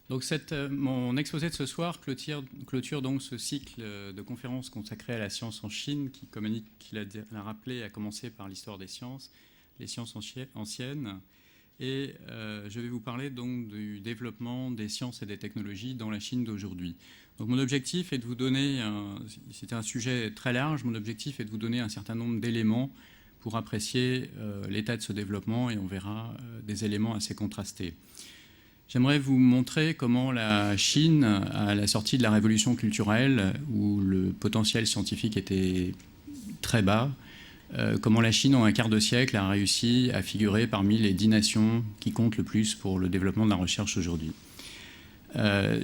Donc mon exposé de ce soir clôture donc ce cycle de conférences consacré à la science en Chine qui, comme Annick l'a rappelé, a commencé par l'histoire des sciences, les sciences anciennes. Et je vais vous parler donc du développement des sciences et des technologies dans la Chine d'aujourd'hui. Donc mon objectif est de vous donner, c'est un sujet très large, mon objectif est de vous donner un certain nombre d'éléments pour apprécier l'état de ce développement, et on verra des éléments assez contrastés. J'aimerais vous montrer comment la Chine, à la sortie de la révolution culturelle, où le potentiel scientifique était très bas, comment la Chine, en un quart de siècle, a réussi à figurer parmi les 10 nations qui comptent le plus pour le développement de la recherche aujourd'hui.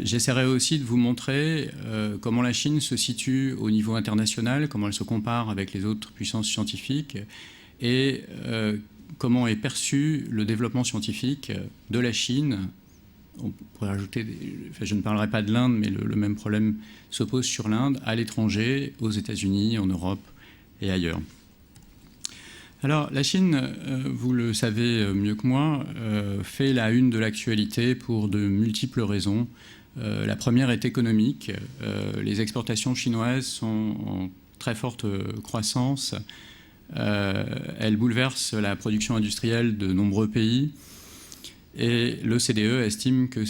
J'essaierai aussi de vous montrer comment la Chine se situe au niveau international, comment elle se compare avec les autres puissances scientifiques, et comment est perçu le développement scientifique de la Chine. On pourrait ajouter, je ne parlerai pas de l'Inde, mais le même problème se pose sur l'Inde, à l'étranger, aux États-Unis, en Europe et ailleurs. Alors, la Chine, vous le savez mieux que moi, fait la une de l'actualité pour de multiples raisons. La première est économique. Les exportations chinoises sont en très forte croissance. Elles bouleversent la production industrielle de nombreux pays. Et l'OCDE estime que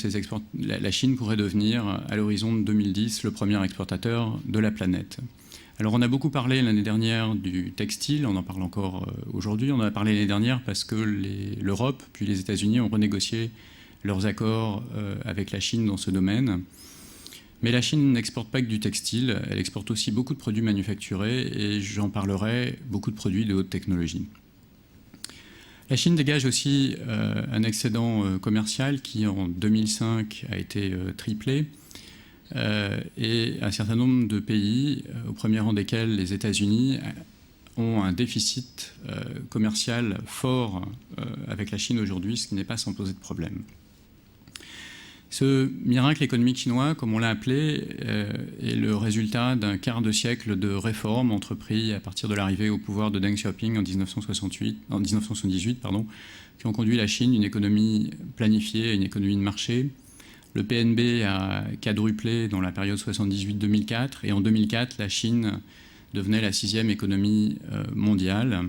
la Chine pourrait devenir, à l'horizon de 2010, le premier exportateur de la planète. Alors on a beaucoup parlé l'année dernière du textile, on en parle encore aujourd'hui. On en a parlé l'année dernière parce que l'Europe puis les États-Unis ont renégocié leurs accords avec la Chine dans ce domaine. Mais la Chine n'exporte pas que du textile, elle exporte aussi beaucoup de produits manufacturés, et j'en parlerai, beaucoup de produits de haute technologie. La Chine dégage aussi un excédent commercial qui, en 2005, a été triplé. Et un certain nombre de pays, au premier rang desquels les États-Unis, ont un déficit commercial fort avec la Chine aujourd'hui, ce qui n'est pas sans poser de problème. Ce miracle économique chinois, comme on l'a appelé, est le résultat d'un quart de siècle de réformes entreprises à partir de l'arrivée au pouvoir de Deng Xiaoping en 1978, qui ont conduit la Chine d'une économie planifiée à une économie de marché. Le PNB a quadruplé dans la période 78-2004, et en 2004, la Chine devenait la 6e économie mondiale.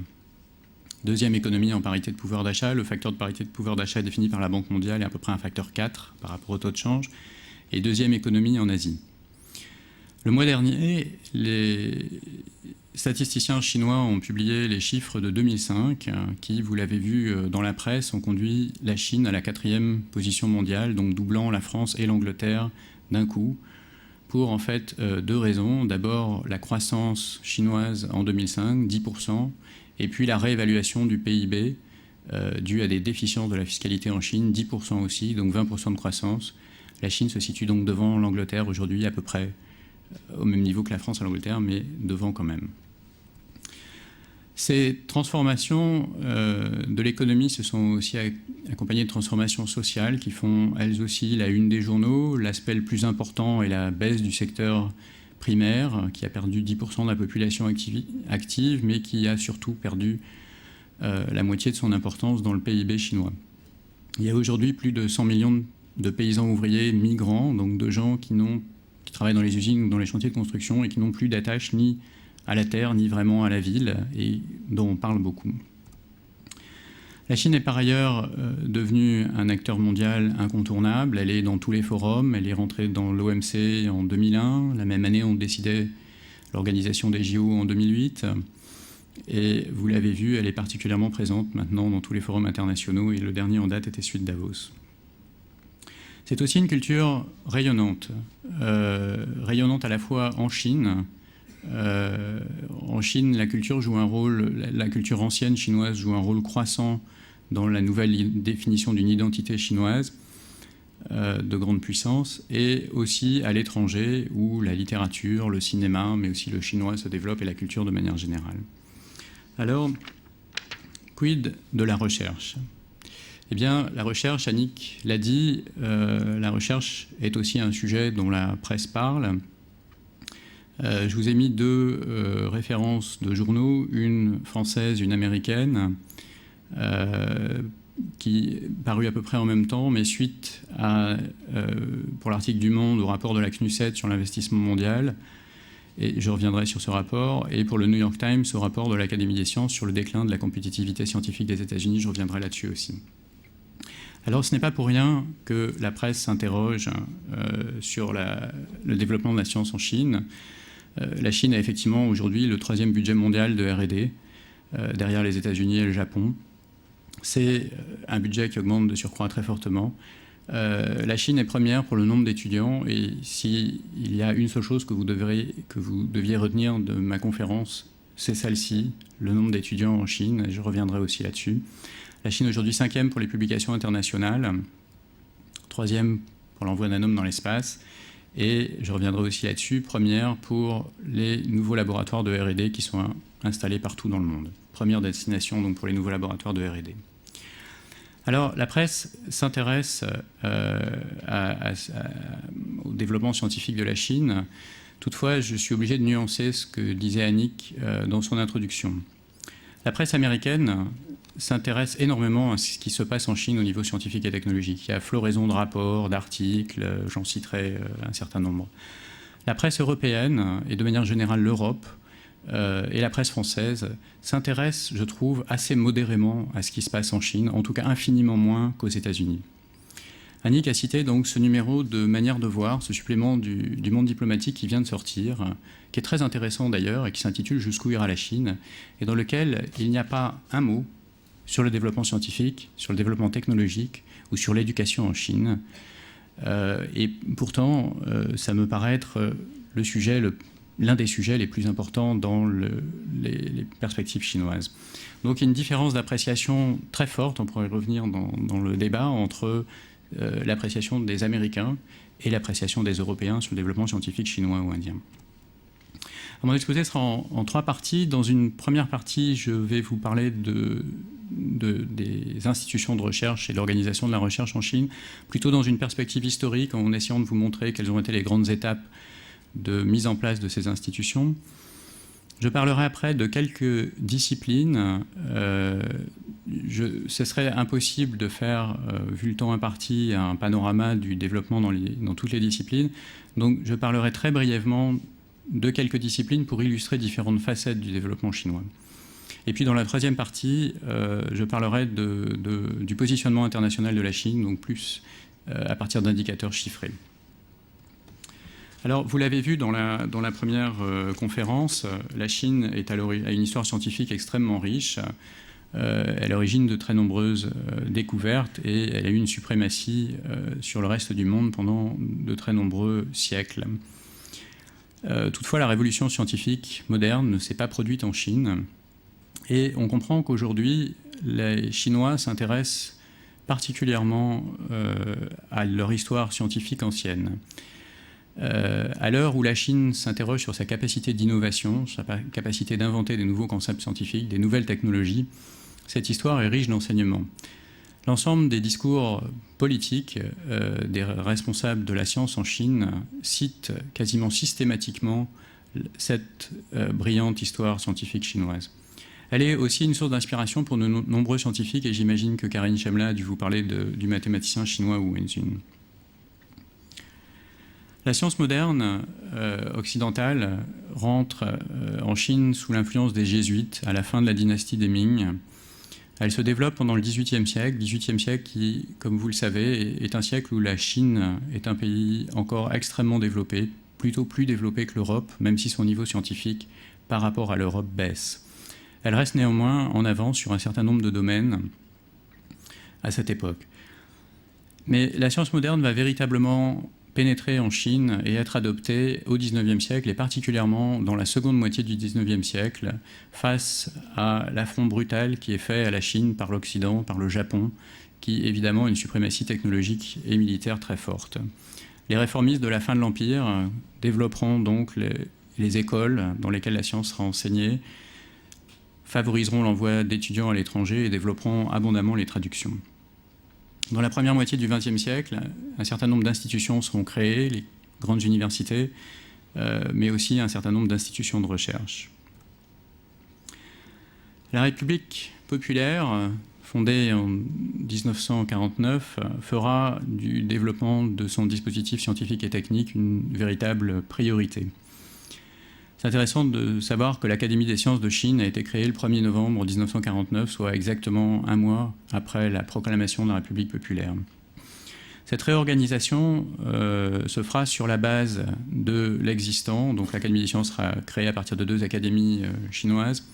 Deuxième économie en parité de pouvoir d'achat. Le facteur de parité de pouvoir d'achat défini par la Banque mondiale est à peu près un facteur 4 par rapport au taux de change. Et deuxième économie en Asie. Le mois dernier, les statisticiens chinois ont publié les chiffres de 2005 qui, vous l'avez vu dans la presse, ont conduit la Chine à la 4e position mondiale, donc doublant la France et l'Angleterre d'un coup, pour en fait 2 raisons. D'abord, la croissance chinoise en 2005, 10%, et puis la réévaluation du PIB due à des déficiences de la fiscalité en Chine, 10% aussi, donc 20% de croissance. La Chine se situe donc devant l'Angleterre aujourd'hui, à peu près au même niveau que la France et l'Angleterre, mais devant quand même. Ces transformations de l'économie se sont aussi accompagnées de transformations sociales qui font elles aussi la une des journaux. L'aspect le plus important est la baisse du secteur primaire, qui a perdu 10% de la population active, mais qui a surtout perdu la moitié de son importance dans le PIB chinois. Il y a aujourd'hui plus de 100 millions de paysans ouvriers migrants, donc de gens qui travaillent dans les usines ou dans les chantiers de construction et qui n'ont plus d'attache ni à la terre, ni vraiment à la ville, et dont on parle beaucoup. La Chine est par ailleurs devenue un acteur mondial incontournable. Elle est dans tous les forums. Elle est rentrée dans l'OMC en 2001. La même année, on décidait l'organisation des JO en 2008. Et vous l'avez vu, elle est particulièrement présente maintenant dans tous les forums internationaux. Et le dernier en date était celui de Davos. C'est aussi une culture rayonnante. Rayonnante à la fois en Chine. En Chine, la culture joue un rôle, la culture ancienne chinoise joue un rôle croissant dans la nouvelle définition d'une identité chinoise de grande puissance, et aussi à l'étranger où la littérature, le cinéma, mais aussi le chinois se développe, et la culture de manière générale. Alors, quid de la recherche ? Eh bien, la recherche, Annick l'a dit, la recherche est aussi un sujet dont la presse parle. Je vous ai mis 2 références de journaux, une française, une américaine. qui paru à peu près en même temps, mais suite à, pour l'article du Monde, au rapport de la CNUSET sur l'investissement mondial, et je reviendrai sur ce rapport, et pour le New York Times, au rapport de l'Académie des sciences sur le déclin de la compétitivité scientifique des États-Unis, je reviendrai là-dessus aussi. Alors ce n'est pas pour rien que la presse s'interroge sur le développement de la science en Chine. La Chine a effectivement aujourd'hui le 3e budget mondial de R&D, derrière les États-Unis et le Japon. C'est un budget qui augmente de surcroît très fortement. La Chine est première pour le nombre d'étudiants, et s'il y a une seule chose que vous deviez retenir de ma conférence, c'est celle-ci, le nombre d'étudiants en Chine, et je reviendrai aussi là-dessus. La Chine aujourd'hui 5e pour les publications internationales, 3e pour l'envoi d'un homme dans l'espace, et je reviendrai aussi là-dessus, première pour les nouveaux laboratoires de R&D qui sont installés partout dans le monde. Première destination donc pour les nouveaux laboratoires de R&D. Alors la presse s'intéresse au développement scientifique de la Chine. Toutefois, je suis obligé de nuancer ce que disait Annick dans son introduction. La presse américaine s'intéresse énormément à ce qui se passe en Chine au niveau scientifique et technologique. Il y a floraison de rapports, d'articles, j'en citerai un certain nombre. La presse européenne, et de manière générale l'Europe, et la presse française s'intéressent, je trouve, assez modérément à ce qui se passe en Chine, en tout cas infiniment moins qu'aux États-Unis. Annick a cité donc ce numéro de Manière de voir, ce supplément du Monde diplomatique qui vient de sortir, qui est très intéressant d'ailleurs et qui s'intitule « Jusqu'où ira la Chine » et dans lequel il n'y a pas un mot sur le développement scientifique, sur le développement technologique ou sur l'éducation en Chine. Et pourtant, ça me paraît être l'un des sujets les plus importants dans les perspectives chinoises. Donc il y a une différence d'appréciation très forte, on pourrait revenir dans le débat, entre l'appréciation des Américains et l'appréciation des Européens sur le développement scientifique chinois ou indien. Mon exposé sera en 3 parties. Dans une première partie, je vais vous parler des institutions de recherche et de l'organisation de la recherche en Chine, plutôt dans une perspective historique, en essayant de vous montrer quelles ont été les grandes étapes de mise en place de ces institutions. Je parlerai après de quelques disciplines. Ce serait impossible de faire, vu le temps imparti, un panorama du développement dans toutes les disciplines. Donc je parlerai très brièvement de quelques disciplines pour illustrer différentes facettes du développement chinois. Et puis dans la 3e partie, je parlerai du positionnement international de la Chine, donc plus à partir d'indicateurs chiffrés. Alors, vous l'avez vu dans la première conférence, la Chine a une histoire scientifique extrêmement riche. Elle est à l'origine de très nombreuses découvertes et elle a eu une suprématie sur le reste du monde pendant de très nombreux siècles. Toutefois, la révolution scientifique moderne ne s'est pas produite en Chine et on comprend qu'aujourd'hui, les Chinois s'intéressent particulièrement à leur histoire scientifique ancienne. À l'heure où la Chine s'interroge sur sa capacité d'innovation, sa capacité d'inventer des nouveaux concepts scientifiques, des nouvelles technologies, cette histoire est riche d'enseignements. L'ensemble des discours politiques des responsables de la science en Chine citent quasiment systématiquement cette brillante histoire scientifique chinoise. Elle est aussi une source d'inspiration pour de nombreux scientifiques et j'imagine que Karine Chemla a dû vous parler du mathématicien chinois Wu Wenzhun. La science moderne occidentale rentre en Chine sous l'influence des jésuites à la fin de la dynastie des Ming. Elle se développe pendant le XVIIIe siècle qui, comme vous le savez, est un siècle où la Chine est un pays encore extrêmement développé, plutôt plus développé que l'Europe, même si son niveau scientifique par rapport à l'Europe baisse. Elle reste néanmoins en avance sur un certain nombre de domaines à cette époque. Mais la science moderne va véritablement pénétrer en Chine et être adoptée au XIXe siècle, et particulièrement dans la seconde moitié du XIXe siècle, face à l'affront brutal qui est fait à la Chine par l'Occident, par le Japon, qui évidemment a une suprématie technologique et militaire très forte. Les réformistes de la fin de l'Empire développeront donc les écoles dans lesquelles la science sera enseignée, favoriseront l'envoi d'étudiants à l'étranger et développeront abondamment les traductions. Dans la première moitié du XXe siècle, un certain nombre d'institutions seront créées, les grandes universités, mais aussi un certain nombre d'institutions de recherche. La République populaire, fondée en 1949, fera du développement de son dispositif scientifique et technique une véritable priorité. C'est intéressant de savoir que l'Académie des sciences de Chine a été créée le 1er novembre 1949, soit exactement un mois après la proclamation de la République populaire. Cette réorganisation se fera sur la base de l'existant, donc l'Académie des sciences sera créée à partir de 2 académies chinoises,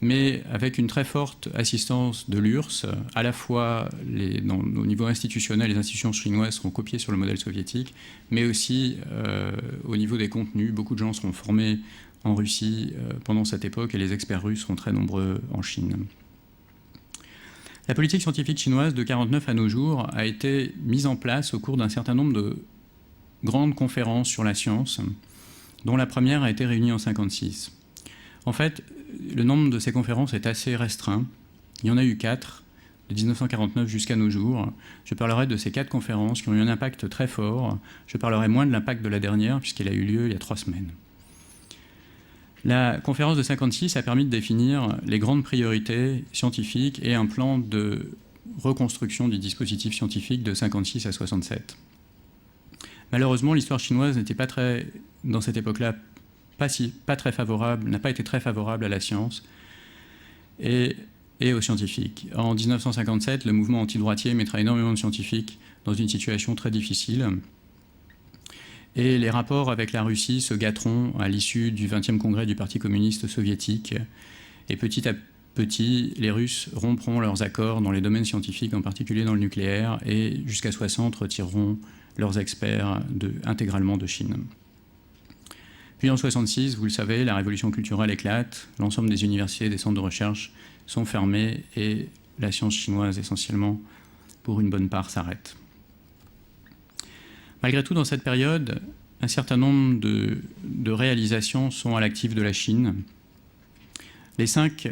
mais avec une très forte assistance de l'URSS, à la fois au niveau institutionnel, les institutions chinoises seront copiées sur le modèle soviétique, mais aussi au niveau des contenus. Beaucoup de gens seront formés en Russie pendant cette époque et les experts russes seront très nombreux en Chine. La politique scientifique chinoise de 1949 à nos jours a été mise en place au cours d'un certain nombre de grandes conférences sur la science, dont la première a été réunie en 1956. En fait, le nombre de ces conférences est assez restreint. Il y en a eu 4, de 1949 jusqu'à nos jours. Je parlerai de ces 4 conférences qui ont eu un impact très fort. Je parlerai moins de l'impact de la dernière, puisqu'elle a eu lieu il y a 3 semaines. La conférence de 1956 a permis de définir les grandes priorités scientifiques et un plan de reconstruction du dispositif scientifique de 1956 à 1967. Malheureusement, l'histoire chinoise n'était pas très, dans cette époque-là, pas très favorable, n'a pas été très favorable à la science et aux scientifiques. En 1957, le mouvement antidroitier mettra énormément de scientifiques dans une situation très difficile. Et les rapports avec la Russie se gâteront à l'issue du 20e congrès du Parti communiste soviétique. Et petit à petit, les Russes rompront leurs accords dans les domaines scientifiques, en particulier dans le nucléaire, et jusqu'à 1960 retireront leurs experts intégralement de Chine. Puis en 1966, vous le savez, la révolution culturelle éclate, l'ensemble des universités et des centres de recherche sont fermés et la science chinoise, essentiellement, pour une bonne part, s'arrête. Malgré tout, dans cette période, un certain nombre de réalisations sont à l'actif de la Chine. Les 5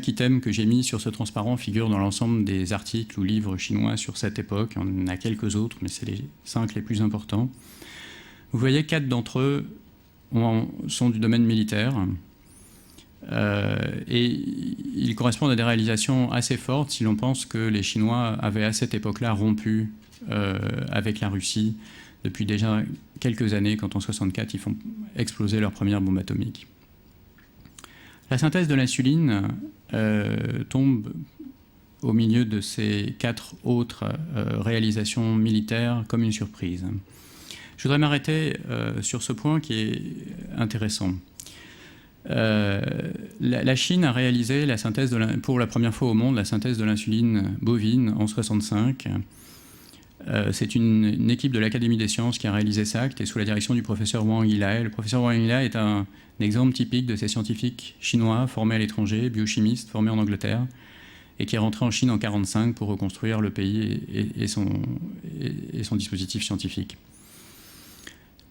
items que j'ai mis sur ce transparent figurent dans l'ensemble des articles ou livres chinois sur cette époque. Il y en a quelques autres, mais c'est les 5 les plus importants. Vous voyez, 4 d'entre eux sont du domaine militaire. Et ils correspondent à des réalisations assez fortes si l'on pense que les Chinois avaient à cette époque-là rompu avec la Russie depuis déjà quelques années, quand en 1964 ils font exploser leur première bombe atomique. La synthèse de l'insuline tombe au milieu de ces 4 autres réalisations militaires comme une surprise. Je voudrais m'arrêter sur ce point qui est intéressant. La Chine a réalisé la synthèse pour la première fois au monde la synthèse de l'insuline bovine en 1965. C'est une équipe de l'Académie des sciences qui a réalisé ça, qui était sous la direction du professeur Wang Yilai. Le professeur Wang Yilai est un exemple typique de ces scientifiques chinois formés à l'étranger, biochimistes formés en Angleterre, et qui est rentré en Chine en 1945 pour reconstruire le pays et son dispositif scientifique.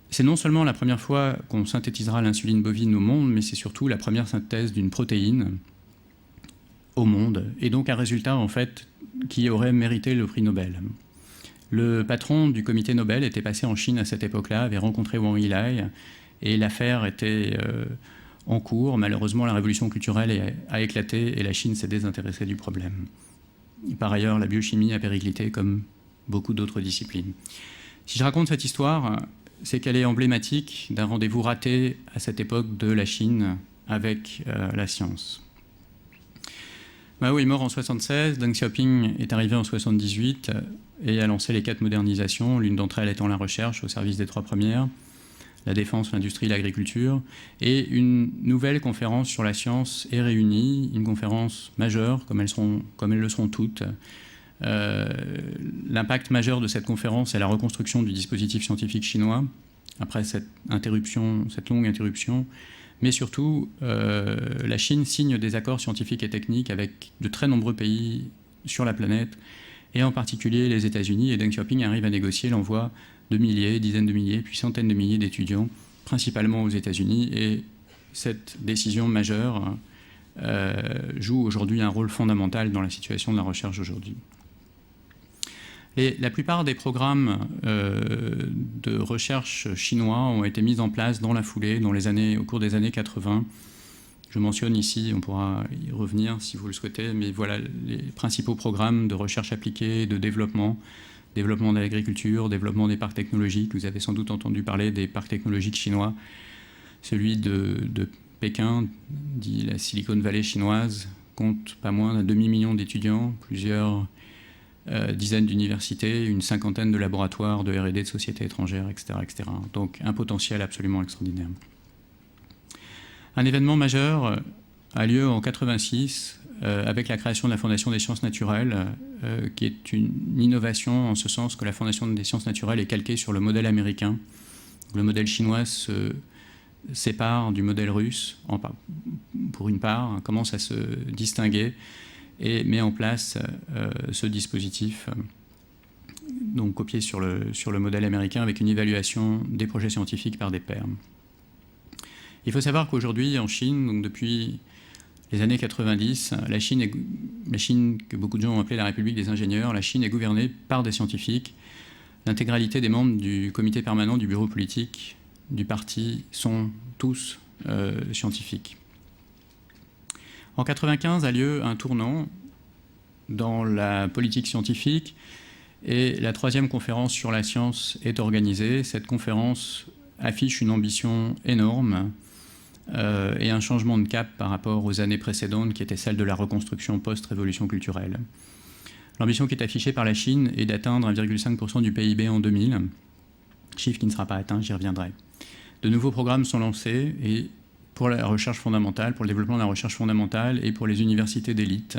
C'est non seulement la première fois qu'on synthétisera l'insuline bovine au monde, mais c'est surtout la première synthèse d'une protéine au monde, et donc un résultat en fait qui aurait mérité le prix Nobel. Le patron du comité Nobel était passé en Chine à cette époque-là, avait rencontré Wang Yilai, et l'affaire était en cours. Malheureusement, la révolution culturelle a éclaté et la Chine s'est désintéressée du problème. Par ailleurs, la biochimie a périclité comme beaucoup d'autres disciplines. Si je raconte cette histoire, c'est qu'elle est emblématique d'un rendez-vous raté à cette époque de la Chine avec la science. Mao est mort en 1976, Deng Xiaoping est arrivé en 1978 et a lancé les 4 modernisations, l'une d'entre elles étant la recherche au service des 3 premières, la défense, l'industrie, l'agriculture, et une nouvelle conférence sur la science est réunie, une conférence majeure, comme elles le seront toutes. L'impact majeur de cette conférence est la reconstruction du dispositif scientifique chinois, après cette longue interruption, mais surtout, la Chine signe des accords scientifiques et techniques avec de très nombreux pays sur la planète, et en particulier les États-Unis, et Deng Xiaoping arrive à négocier l'envoi de milliers, dizaines de milliers, puis centaines de milliers d'étudiants, principalement aux États-Unis, et cette décision majeure joue aujourd'hui un rôle fondamental dans la situation de la recherche aujourd'hui. La plupart des programmes de recherche chinois ont été mis en place dans la foulée, au cours des années 80, Je mentionne ici, on pourra y revenir si vous le souhaitez, mais voilà les principaux programmes de recherche appliquée, de développement de l'agriculture, développement des parcs technologiques. Vous avez sans doute entendu parler des parcs technologiques chinois. Celui de Pékin, dit la Silicon Valley chinoise, compte pas moins d'un demi-million d'étudiants, plusieurs dizaines d'universités, une cinquantaine de laboratoires de R&D de sociétés étrangères, etc., etc. Donc un potentiel absolument extraordinaire. Un événement majeur a lieu en 1986 avec la création de la Fondation des sciences naturelles, qui est une innovation en ce sens que la Fondation des sciences naturelles est calquée sur le modèle américain. Le modèle chinois se sépare du modèle russe, pour une part, commence à se distinguer et met en place ce dispositif, donc copié sur le modèle américain, avec une évaluation des projets scientifiques par des pairs. Il faut savoir qu'aujourd'hui, en Chine, donc depuis les années 90, la Chine, que beaucoup de gens ont appelée la République des ingénieurs, la Chine est gouvernée par des scientifiques. L'intégralité des membres du comité permanent du bureau politique du parti sont tous scientifiques. En 1995 a lieu un tournant dans la politique scientifique et la 3e conférence sur la science est organisée. Cette conférence affiche une ambition énorme et un changement de cap par rapport aux années précédentes qui étaient celles de la reconstruction post-révolution culturelle. L'ambition qui est affichée par la Chine est d'atteindre 1,5% du PIB en 2000, chiffre qui ne sera pas atteint, j'y reviendrai. De nouveaux programmes sont lancés et pour la recherche fondamentale, pour le développement de la recherche fondamentale et pour les universités d'élite.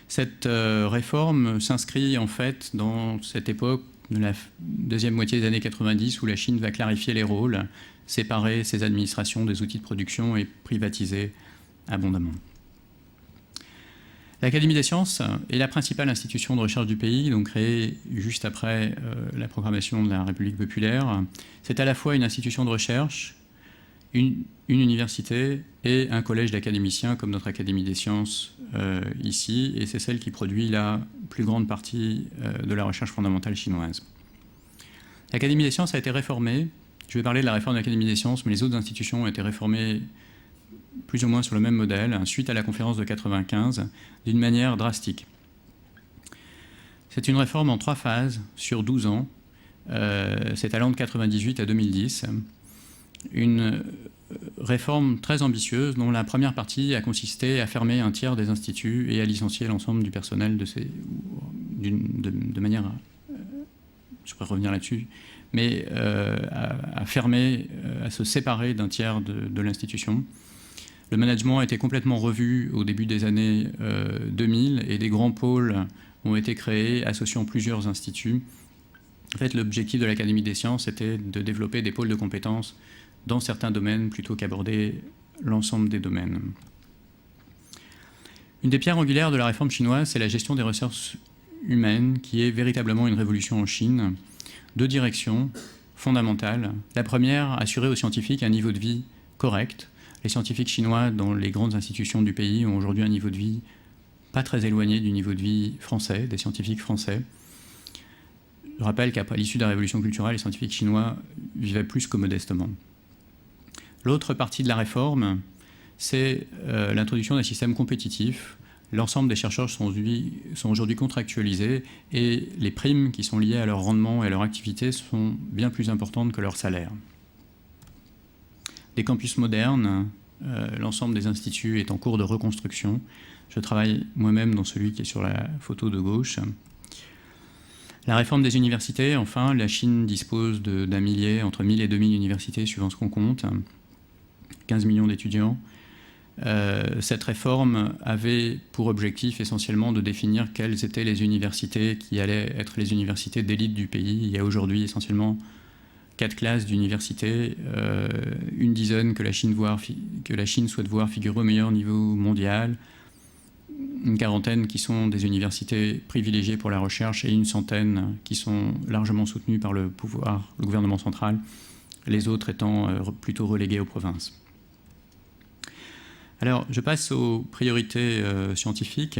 Cette réforme s'inscrit en fait dans cette époque de la deuxième moitié des années 90 où la Chine va clarifier les rôles, séparer ses administrations des outils de production et privatiser abondamment. L'Académie des sciences est la principale institution de recherche du pays, donc créée juste après la proclamation de la République populaire. C'est à la fois une institution de recherche, une université et un collège d'académiciens comme notre Académie des sciences ici, et c'est celle qui produit la plus grande partie de la recherche fondamentale chinoise. L'Académie des sciences a été réformée. Je vais parler de la réforme de l'Académie des sciences, mais les autres institutions ont été réformées plus ou moins sur le même modèle, suite à la conférence de 1995, d'une manière drastique. C'est une réforme en 3 phases, sur 12 ans. C'est allant de 1998 à 2010. Une réforme très ambitieuse dont la première partie a consisté à fermer un tiers des instituts et à licencier l'ensemble du personnel de manière... je pourrais revenir là-dessus, mais à fermer, à se séparer d'un tiers de l'institution. Le management a été complètement revu au début des années 2000 et des grands pôles ont été créés associant plusieurs instituts. En fait, l'objectif de l'Académie des sciences était de développer des pôles de compétences dans certains domaines plutôt qu'aborder l'ensemble des domaines. Une des pierres angulaires de la réforme chinoise, c'est la gestion des ressources humaines qui est véritablement une révolution en Chine. 2 directions fondamentales. La première, assurer aux scientifiques un niveau de vie correct. Les scientifiques chinois dans les grandes institutions du pays ont aujourd'hui un niveau de vie pas très éloigné du niveau de vie français, des scientifiques français. Je rappelle qu'à l'issue de la révolution culturelle, les scientifiques chinois vivaient plus que modestement. L'autre partie de la réforme, c'est l'introduction d'un système compétitif. L'ensemble des chercheurs sont aujourd'hui contractualisés et les primes qui sont liées à leur rendement et à leur activité sont bien plus importantes que leur salaire. Des campus modernes, l'ensemble des instituts est en cours de reconstruction. Je travaille moi-même dans celui qui est sur la photo de gauche. La réforme des universités, enfin, la Chine dispose d'un millier, entre 1000 et 2000 universités, suivant ce qu'on compte, 15 millions d'étudiants. Cette réforme avait pour objectif essentiellement de définir quelles étaient les universités qui allaient être les universités d'élite du pays. Il y a aujourd'hui essentiellement 4 classes d'universités, une dizaine que la Chine souhaite voir figurer au meilleur niveau mondial, une quarantaine qui sont des universités privilégiées pour la recherche et une centaine qui sont largement soutenues par le gouvernement central, les autres étant plutôt reléguées aux provinces. Alors, je passe aux priorités scientifiques.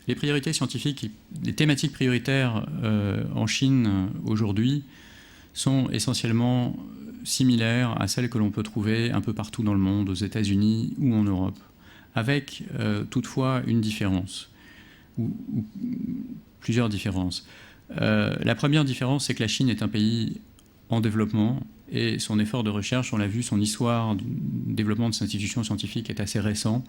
Les priorités scientifiques, les thématiques prioritaires en Chine aujourd'hui sont essentiellement similaires à celles que l'on peut trouver un peu partout dans le monde, aux États-Unis ou en Europe, avec toutefois une différence, ou plusieurs différences. La première différence, c'est que la Chine est un pays en développement et son effort de recherche, on l'a vu, son histoire du développement de ses institutions scientifiques est assez récent.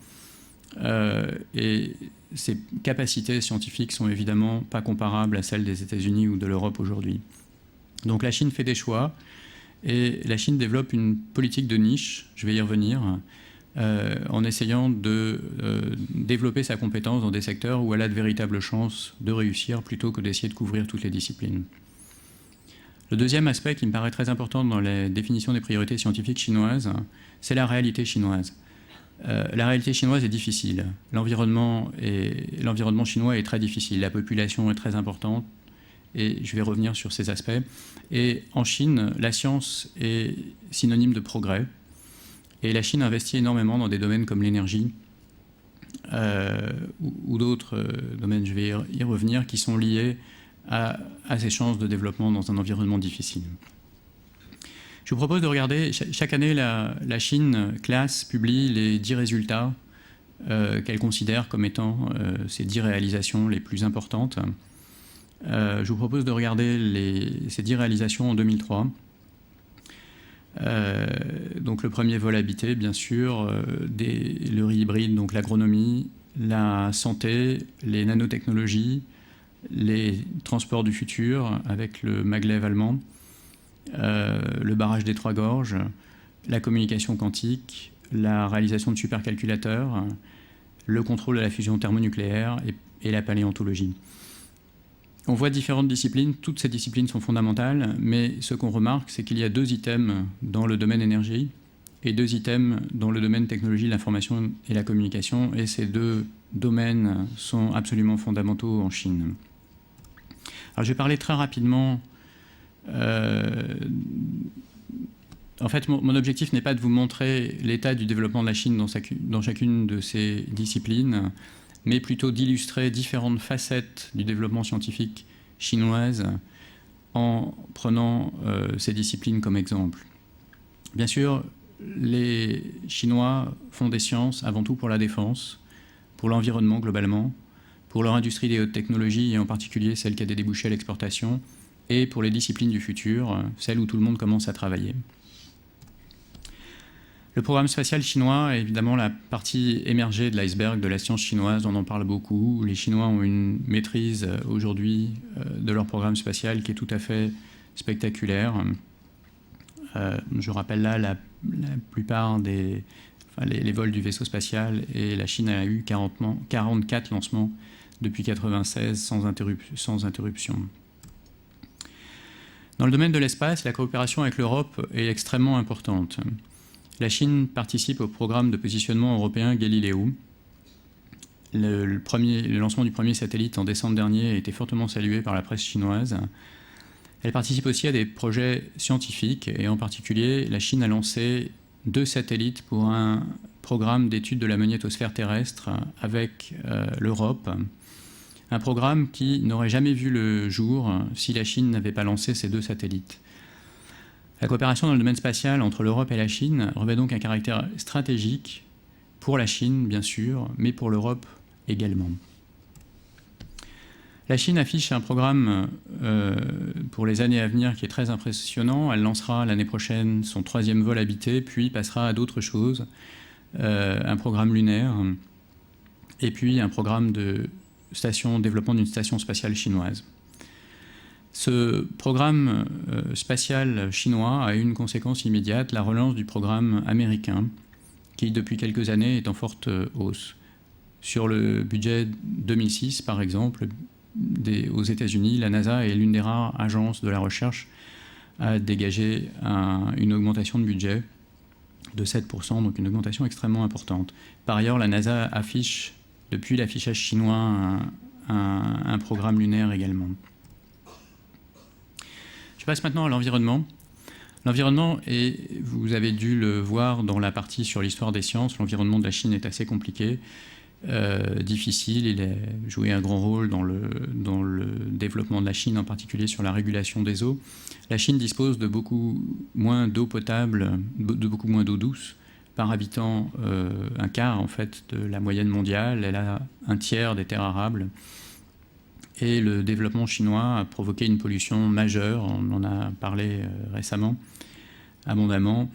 Et ses capacités scientifiques sont évidemment pas comparables à celles des États-Unis ou de l'Europe aujourd'hui. Donc la Chine fait des choix et la Chine développe une politique de niche, je vais y revenir, en essayant de développer sa compétence dans des secteurs où elle a de véritables chances de réussir plutôt que d'essayer de couvrir toutes les disciplines. Le deuxième aspect qui me paraît très important dans la définition des priorités scientifiques chinoises, c'est la réalité chinoise. La réalité chinoise est difficile. L'environnement chinois est très difficile. La population est très importante et je vais revenir sur ces aspects. Et en Chine, la science est synonyme de progrès. Et la Chine investit énormément dans des domaines comme l'énergie ou d'autres domaines, je vais y revenir, qui sont liés à ses chances de développement dans un environnement difficile. Je vous propose de regarder, chaque année, la Chine publie les 10 résultats qu'elle considère comme étant ses 10 réalisations les plus importantes. Je vous propose de regarder ces 10 réalisations en 2003. Donc le premier vol habité, bien sûr, le riz hybride, donc l'agronomie, la santé, les nanotechnologies, les transports du futur avec le maglev allemand, le barrage des Trois Gorges, la communication quantique, la réalisation de supercalculateurs, le contrôle de la fusion thermonucléaire et la paléontologie. On voit différentes disciplines, toutes ces disciplines sont fondamentales, mais ce qu'on remarque, c'est qu'il y a 2 items dans le domaine énergie et 2 items dans le domaine technologie, l'information et la communication, et ces 2 domaines sont absolument fondamentaux en Chine. Alors je vais parler très rapidement. En fait, mon objectif n'est pas de vous montrer l'état du développement de la Chine dans chacune de ces disciplines, mais plutôt d'illustrer différentes facettes du développement scientifique chinoise en prenant ces disciplines comme exemple. Bien sûr, les Chinois font des sciences avant tout pour la défense, pour l'environnement globalement, pour leur industrie des hautes technologies et en particulier celle qui a des débouchés à l'exportation, et pour les disciplines du futur, celles où tout le monde commence à travailler. Le programme spatial chinois est évidemment la partie émergée de l'iceberg de la science chinoise, on en parle beaucoup. Les Chinois ont une maîtrise aujourd'hui de leur programme spatial qui est tout à fait spectaculaire. Je rappelle là la plupart les vols du vaisseau spatial, et la Chine a eu 44 lancements depuis 1996 sans interruption. Dans le domaine de l'espace, la coopération avec l'Europe est extrêmement importante. La Chine participe au programme de positionnement européen Galileo. Le lancement du premier satellite en décembre dernier a été fortement salué par la presse chinoise. Elle participe aussi à des projets scientifiques, et en particulier, la Chine a lancé 2 satellites pour un programme d'étude de la magnétosphère terrestre avec l'Europe. Un programme qui n'aurait jamais vu le jour si la Chine n'avait pas lancé ces 2 satellites. La coopération dans le domaine spatial entre l'Europe et la Chine revêt donc un caractère stratégique pour la Chine, bien sûr, mais pour l'Europe également. La Chine affiche un programme pour les années à venir qui est très impressionnant. Elle lancera l'année prochaine son 3e vol habité, puis passera à d'autres choses, un programme lunaire, et puis un programme de développement d'une station spatiale chinoise. Ce programme spatial chinois a eu une conséquence immédiate, la relance du programme américain, qui depuis quelques années est en forte hausse. Sur le budget 2006, par exemple, aux États-Unis, la NASA est l'une des rares agences de la recherche à dégager une augmentation de budget de 7%, donc une augmentation extrêmement importante. Par ailleurs, la NASA affiche, depuis l'affichage chinois, un programme lunaire également. Je passe maintenant à l'environnement. L'environnement, et vous avez dû le voir dans la partie sur l'histoire des sciences, l'environnement de la Chine est assez compliqué. difficile. Il a joué un grand rôle dans le développement de la Chine, en particulier sur la régulation des eaux. La Chine dispose de beaucoup moins d'eau potable, de beaucoup moins d'eau douce par habitant, un quart en fait de la moyenne mondiale. Elle a un tiers des terres arables. Et le développement chinois a provoqué une pollution majeure, on en a parlé récemment, abondamment.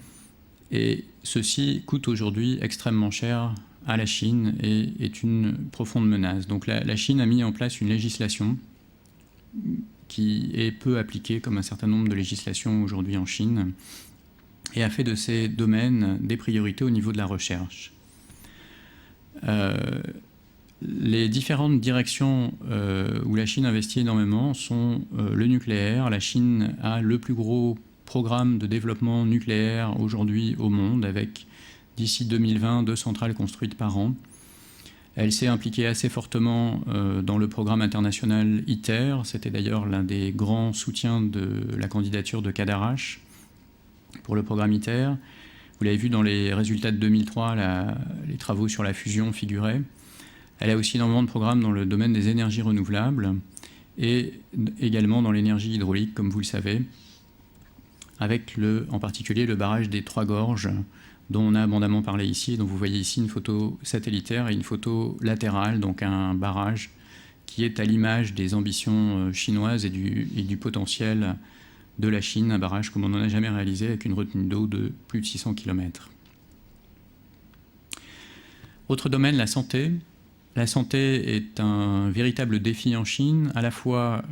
Et ceci coûte aujourd'hui extrêmement cher à la Chine et est une profonde menace. Donc la Chine a mis en place une législation qui est peu appliquée, comme un certain nombre de législations aujourd'hui en Chine, et a fait de ces domaines des priorités au niveau de la recherche. Les différentes directions où la Chine investit énormément sont le nucléaire. La Chine a le plus gros programme de développement nucléaire aujourd'hui au monde, avec d'ici 2020 2 centrales construites par an. Elle s'est impliquée assez fortement dans le programme international ITER. C'était d'ailleurs l'un des grands soutiens de la candidature de Cadarache pour le programme ITER. Vous l'avez vu dans les résultats de 2003, les travaux sur la fusion figuraient. Elle a aussi énormément de programmes dans le domaine des énergies renouvelables et également dans l'énergie hydraulique, comme vous le savez, avec en particulier le barrage des Trois Gorges, dont on a abondamment parlé ici, dont vous voyez ici une photo satellitaire et une photo latérale, donc un barrage qui est à l'image des ambitions chinoises et du potentiel de la Chine, un barrage comme on n'en a jamais réalisé, avec une retenue d'eau de plus de 600 km. Autre domaine, la santé. La santé est un véritable défi en Chine, à la fois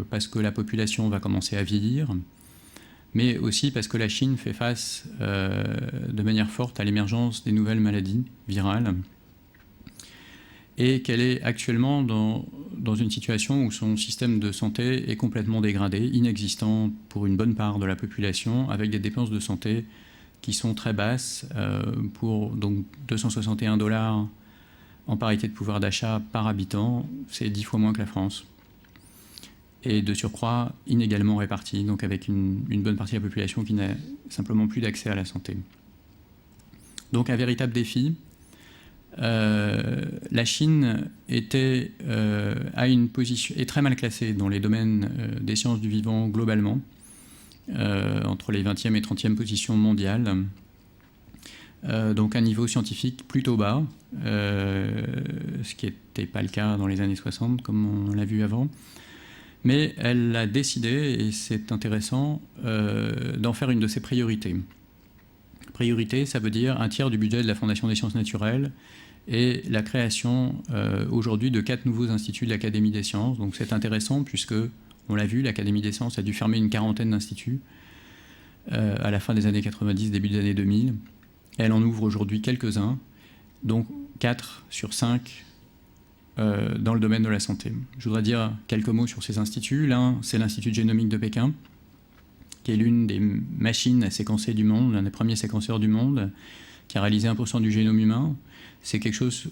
parce que la population va commencer à vieillir, mais aussi parce que la Chine fait face de manière forte à l'émergence des nouvelles maladies virales et qu'elle est actuellement dans une situation où son système de santé est complètement dégradé, inexistant pour une bonne part de la population, avec des dépenses de santé qui sont très basses, pour donc 261 $ en parité de pouvoir d'achat par habitant, c'est 10 fois moins que la France. Et de surcroît, inégalement répartie, donc avec une bonne partie de la population qui n'a simplement plus d'accès à la santé. Donc un véritable défi. La Chine est très mal classée dans les domaines des sciences du vivant globalement, entre les 20e et 30e positions mondiales. Donc un niveau scientifique plutôt bas, ce qui n'était pas le cas dans les années 60, comme on l'a vu avant. Mais elle a décidé, et c'est intéressant, d'en faire une de ses priorités. Priorité, ça veut dire un tiers du budget de la Fondation des sciences naturelles et la création aujourd'hui de 4 nouveaux instituts de l'Académie des sciences. Donc c'est intéressant puisque, on l'a vu, l'Académie des sciences a dû fermer une quarantaine d'instituts à la fin des années 90, début des années 2000. Elle en ouvre aujourd'hui quelques-uns, donc 4 sur 5 dans le domaine de la santé. Je voudrais dire quelques mots sur ces instituts. L'un, c'est l'Institut de génomique de Pékin, qui est l'une des machines à séquencer du monde, l'un des premiers séquenceurs du monde, qui a réalisé 1% du génome humain. C'est quelque chose,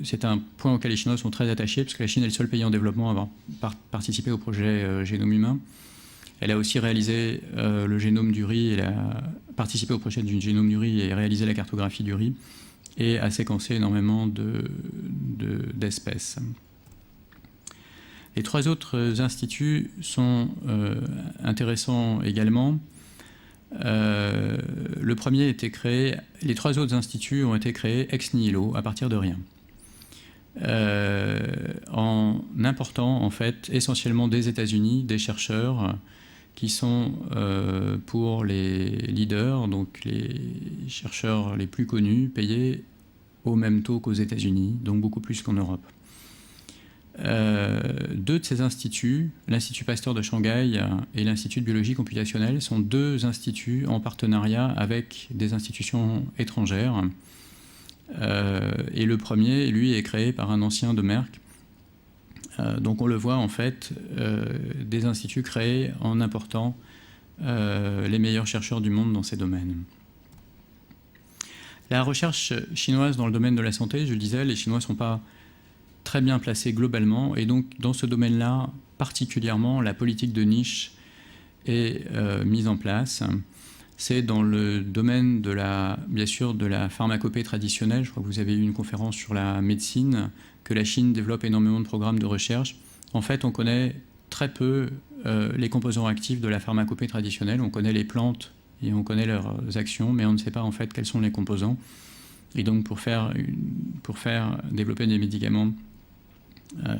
c'est un point auquel les Chinois sont très attachés, parce que la Chine est le seul pays en développement à avoir participé au projet génome humain. Elle a aussi réalisé le génome du riz, elle a participé au projet du génome du riz et réalisé la cartographie du riz, et a séquencé énormément d'espèces. Les 3 autres instituts sont intéressants également. Le premier a été créé, les 3 autres instituts ont été créés ex nihilo, à partir de rien. En important en fait essentiellement des États-Unis, des chercheurs qui sont pour les leaders, donc les chercheurs les plus connus, payés au même taux qu'aux États-Unis, donc beaucoup plus qu'en Europe. 2 de ces instituts, l'Institut Pasteur de Shanghai et l'Institut de biologie computationnelle, sont 2 instituts en partenariat avec des institutions étrangères. Et le premier, lui, est créé par un ancien de Merck. Donc on le voit en fait, des instituts créés en important les meilleurs chercheurs du monde dans ces domaines. La recherche chinoise dans le domaine de la santé, je le disais, les Chinois ne sont pas très bien placés globalement, et donc dans ce domaine-là, particulièrement, la politique de niche est mise en place. c'est dans le domaine bien sûr, de la pharmacopée traditionnelle. Je crois que vous avez eu une conférence sur la médecine, que la Chine développe énormément de programmes de recherche. En fait, on connaît très peu les composants actifs de la pharmacopée traditionnelle. On connaît les plantes et on connaît leurs actions, mais on ne sait pas en fait quels sont les composants. Et donc pour faire développer des médicaments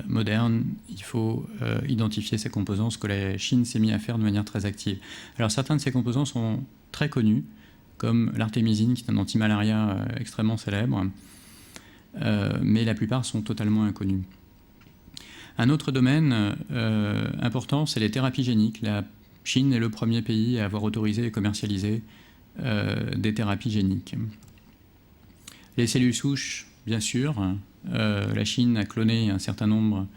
modernes, il faut identifier ces composants, ce que la Chine s'est mis à faire de manière très active. Alors certains de ces composants sont très connus, comme l'artémisine, qui est un antimalaria extrêmement célèbre, mais la plupart sont totalement inconnus. Un autre domaine important, c'est les thérapies géniques. La Chine est le premier pays à avoir autorisé et commercialisé des thérapies géniques. Les cellules souches, bien sûr. La Chine a cloné un certain nombre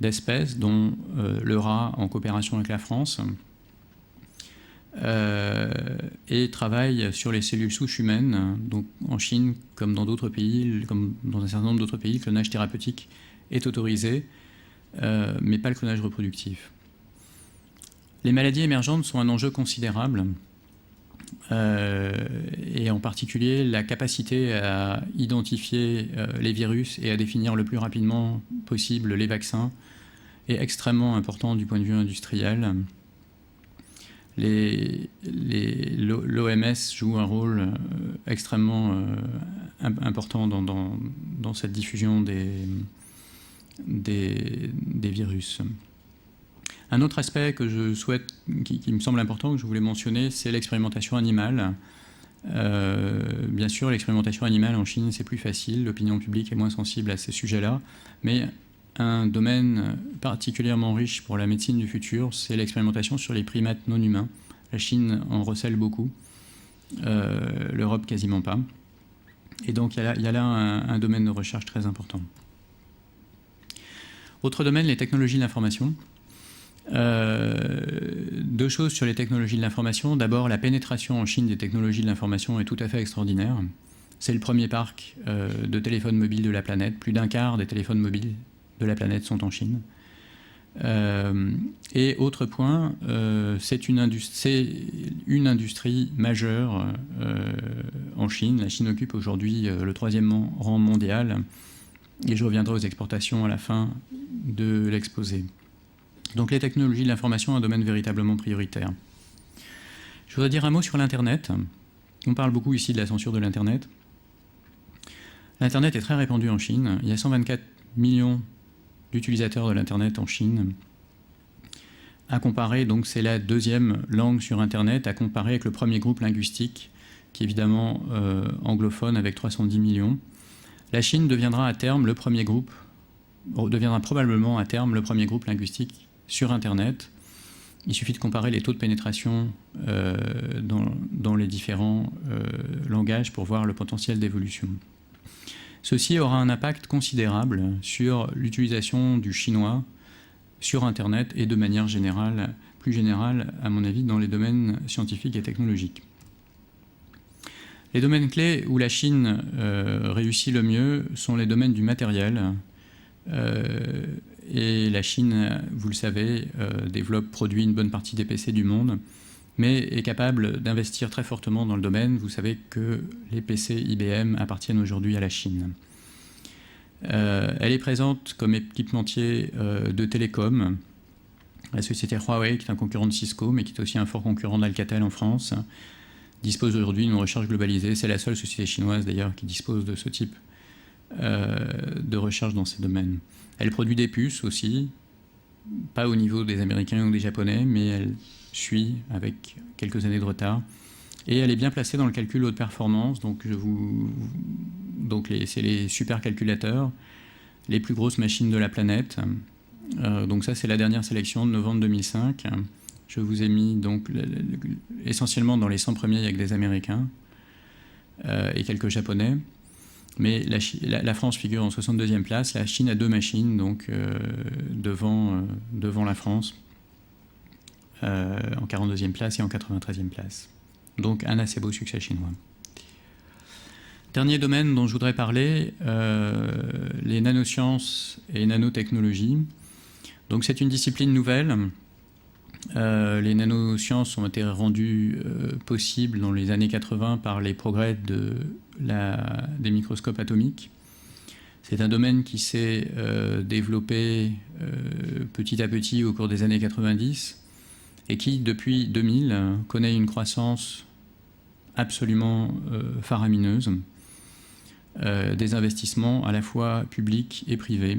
d'espèces, dont le rat en coopération avec la France, et travaille sur les cellules souches humaines. Donc en Chine, comme dans d'autres pays, comme dans un certain nombre d'autres pays, le clonage thérapeutique est autorisé, mais pas le clonage reproductif. Les maladies émergentes sont un enjeu considérable, et en particulier la capacité à identifier les virus et à définir le plus rapidement possible les vaccins est extrêmement important du point de vue industriel. L'OMS joue un rôle extrêmement important dans cette diffusion des virus. Un autre aspect que je souhaite, qui me semble important, que je voulais mentionner, c'est l'expérimentation animale. Bien sûr, l'expérimentation animale en Chine, c'est plus facile, l'opinion publique est moins sensible à ces sujets-là, mais un domaine particulièrement riche pour la médecine du futur, c'est l'expérimentation sur les primates non humains. La Chine en recèle beaucoup, l'Europe quasiment pas. Et donc il y a là un domaine de recherche très important. Autre domaine, les technologies de l'information. Deux choses sur les technologies de l'information. D'abord, la pénétration en Chine des technologies de l'information est tout à fait extraordinaire. C'est le premier parc de téléphones mobiles de la planète. Plus d'un quart des téléphones mobiles de la planète sont en Chine. Et autre point, c'est une industrie majeure en Chine. La Chine occupe aujourd'hui le 3e rang mondial. Et je reviendrai aux exportations à la fin de l'exposé. Donc les technologies de l'information, un domaine véritablement prioritaire. Je voudrais dire un mot sur l'Internet. On parle beaucoup ici de la censure de l'Internet. L'Internet est très répandu en Chine. Il y a 124 millions d'utilisateurs de l'Internet en Chine. À comparer, donc c'est la 2e langue sur Internet, à comparer avec le premier groupe linguistique, qui est évidemment anglophone, avec 310 millions. La Chine deviendra probablement à terme le premier groupe linguistique sur Internet. Il suffit de comparer les taux de pénétration dans les différents langages pour voir le potentiel d'évolution. Ceci aura un impact considérable sur l'utilisation du chinois sur Internet et de manière générale, plus générale, à mon avis, dans les domaines scientifiques et technologiques. Les domaines clés où la Chine réussit le mieux sont les domaines du matériel. Et la Chine, vous le savez, produit une bonne partie des PC du monde, mais est capable d'investir très fortement dans le domaine. Vous savez que les PC IBM appartiennent aujourd'hui à la Chine. Elle est présente comme équipementier de télécom. La société Huawei, qui est un concurrent de Cisco, mais qui est aussi un fort concurrent d'Alcatel en France, dispose aujourd'hui d'une recherche globalisée. C'est la seule société chinoise, d'ailleurs, qui dispose de ce type de recherche dans ces domaines. Elle produit des puces aussi, pas au niveau des Américains ou des Japonais, mais elle suit avec quelques années de retard. Et elle est bien placée dans le calcul haute performance. Donc c'est les supercalculateurs, les plus grosses machines de la planète. Donc ça, c'est la dernière sélection de novembre 2005. Je vous ai mis donc essentiellement dans les 100 premiers avec des Américains et quelques Japonais. Mais la France figure en 62e place. La Chine a 2 machines donc, devant la France en 42e place et en 93e place. Donc un assez beau succès chinois. Dernier domaine dont je voudrais parler, les nanosciences et nanotechnologies. Donc c'est une discipline nouvelle Les nanosciences ont été rendues possibles dans les années 80 par les progrès des microscopes atomiques. C'est un domaine qui s'est développé petit à petit au cours des années 90 et qui, depuis 2000, connaît une croissance absolument faramineuse, des investissements à la fois publics et privés.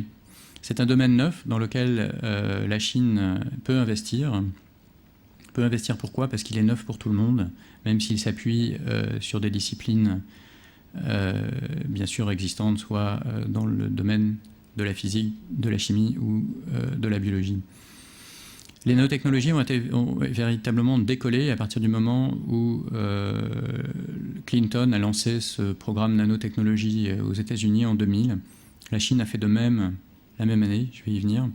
C'est un domaine neuf dans lequel la Chine peut investir. Peut investir pourquoi? Parce qu'il est neuf pour tout le monde, même s'il s'appuie sur des disciplines bien sûr existantes, soit dans le domaine de la physique, de la chimie ou de la biologie. Les nanotechnologies ont véritablement décollé à partir du moment où Clinton a lancé ce programme nanotechnologie aux États-Unis en 2000. La Chine a fait de même la même année, je vais y venir,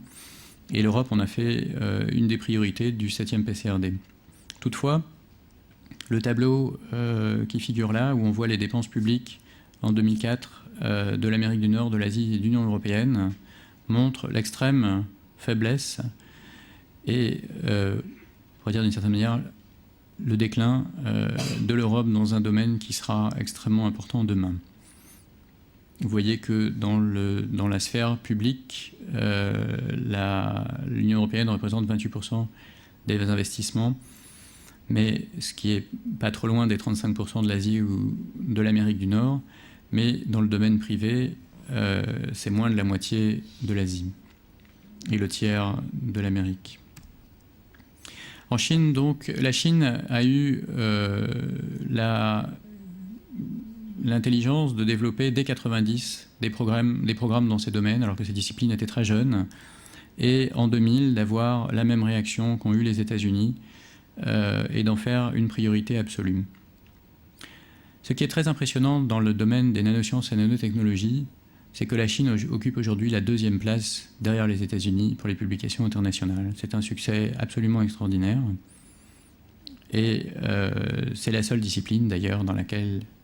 et l'Europe en a fait une des priorités du 7e PCRD. Toutefois, le tableau qui figure là, où on voit les dépenses publiques en 2004 de l'Amérique du Nord, de l'Asie et de l'Union européenne, montre l'extrême faiblesse et, on pourrait dire d'une certaine manière, le déclin de l'Europe dans un domaine qui sera extrêmement important demain. Vous voyez que dans la sphère publique, l'Union européenne représente 28% des investissements, mais ce qui est pas trop loin des 35% de l'Asie ou de l'Amérique du Nord. Mais dans le domaine privé, c'est moins de la moitié de l'Asie et le tiers de l'Amérique. En Chine, donc, la Chine a eu l'intelligence de développer dès 90 des programmes dans ces domaines, alors que ces disciplines étaient très jeunes, et en 2000 d'avoir la même réaction qu'ont eu les États-Unis et d'en faire une priorité absolue. Ce qui est très impressionnant dans le domaine des nanosciences et nanotechnologies, c'est que la Chine occupe aujourd'hui la 2e place derrière les États-Unis pour les publications internationales. C'est un succès absolument extraordinaire. Et c'est la seule discipline d'ailleurs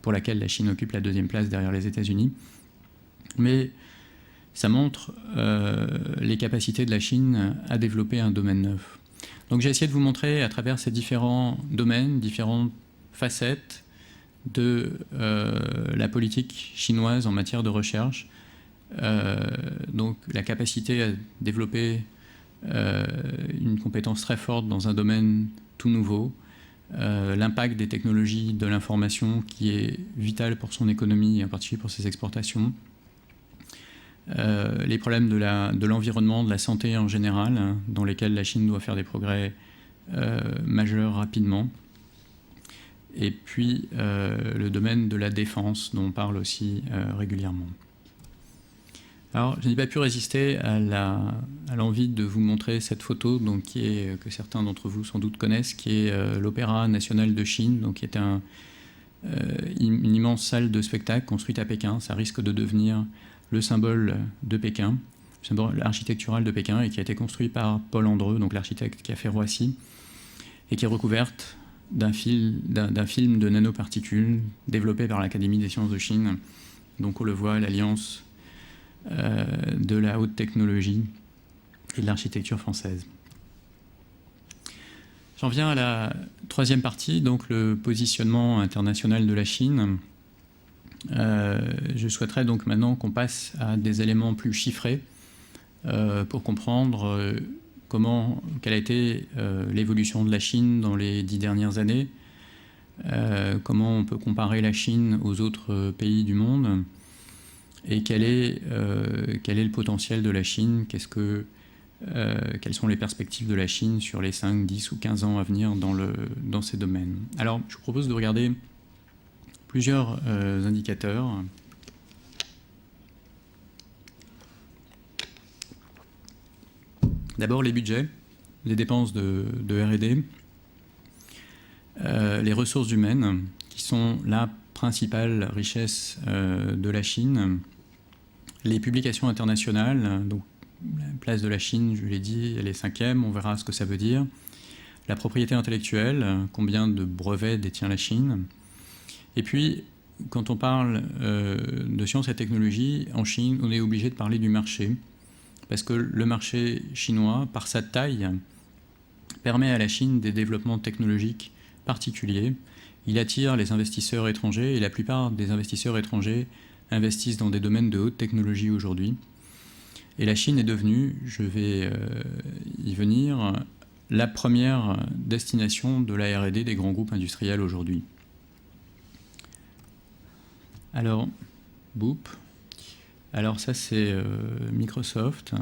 pour laquelle la Chine occupe la 2e place derrière les États-Unis. Mais ça montre les capacités de la Chine à développer un domaine neuf. Donc j'ai essayé de vous montrer à travers ces différents domaines, différentes facettes de la politique chinoise en matière de recherche. Donc la capacité à développer une compétence très forte dans un domaine tout nouveau, l'impact des technologies de l'information qui est vital pour son économie et en particulier pour ses exportations, les problèmes de l'environnement, de la santé en général, hein, dans lesquels la Chine doit faire des progrès majeurs rapidement, et puis le domaine de la défense dont on parle aussi régulièrement. Alors, je n'ai pas pu résister à l'envie de vous montrer cette photo, donc, que certains d'entre vous sans doute connaissent, qui est l'Opéra national de Chine, donc, qui est une immense salle de spectacle construite à Pékin. Ça risque de devenir le symbole de Pékin, le symbole architectural de Pékin, et qui a été construit par Paul Andreu, donc l'architecte qui a fait Roissy, et qui est recouverte d'un film de nanoparticules développé par l'Académie des sciences de Chine. Donc on le voit, l'alliance de la haute technologie et de l'architecture française. J'en viens à la 3e partie, donc le positionnement international de la Chine. Je souhaiterais donc maintenant qu'on passe à des éléments plus chiffrés pour comprendre quelle a été l'évolution de la Chine dans les 10 dernières années, comment on peut comparer la Chine aux autres pays du monde, et quel est le potentiel de la Chine, quelles sont les perspectives de la Chine sur les 5, 10 ou 15 ans à venir dans ces domaines. Alors, je vous propose de regarder plusieurs indicateurs. D'abord, les budgets, les dépenses de R&D, les ressources humaines, qui sont la principale richesse de la Chine, les publications internationales, donc la place de la Chine, je l'ai dit, elle est 5e, on verra ce que ça veut dire, la propriété intellectuelle, combien de brevets détient la Chine, et puis, quand on parle de sciences et technologies, en Chine, on est obligé de parler du marché, parce que le marché chinois, par sa taille, permet à la Chine des développements technologiques particuliers. Il attire les investisseurs étrangers et la plupart des investisseurs étrangers investissent dans des domaines de haute technologie aujourd'hui. Et la Chine est devenue, je vais y venir, la première destination de la R&D des grands groupes industriels aujourd'hui. Alors, boop. Alors ça c'est Microsoft.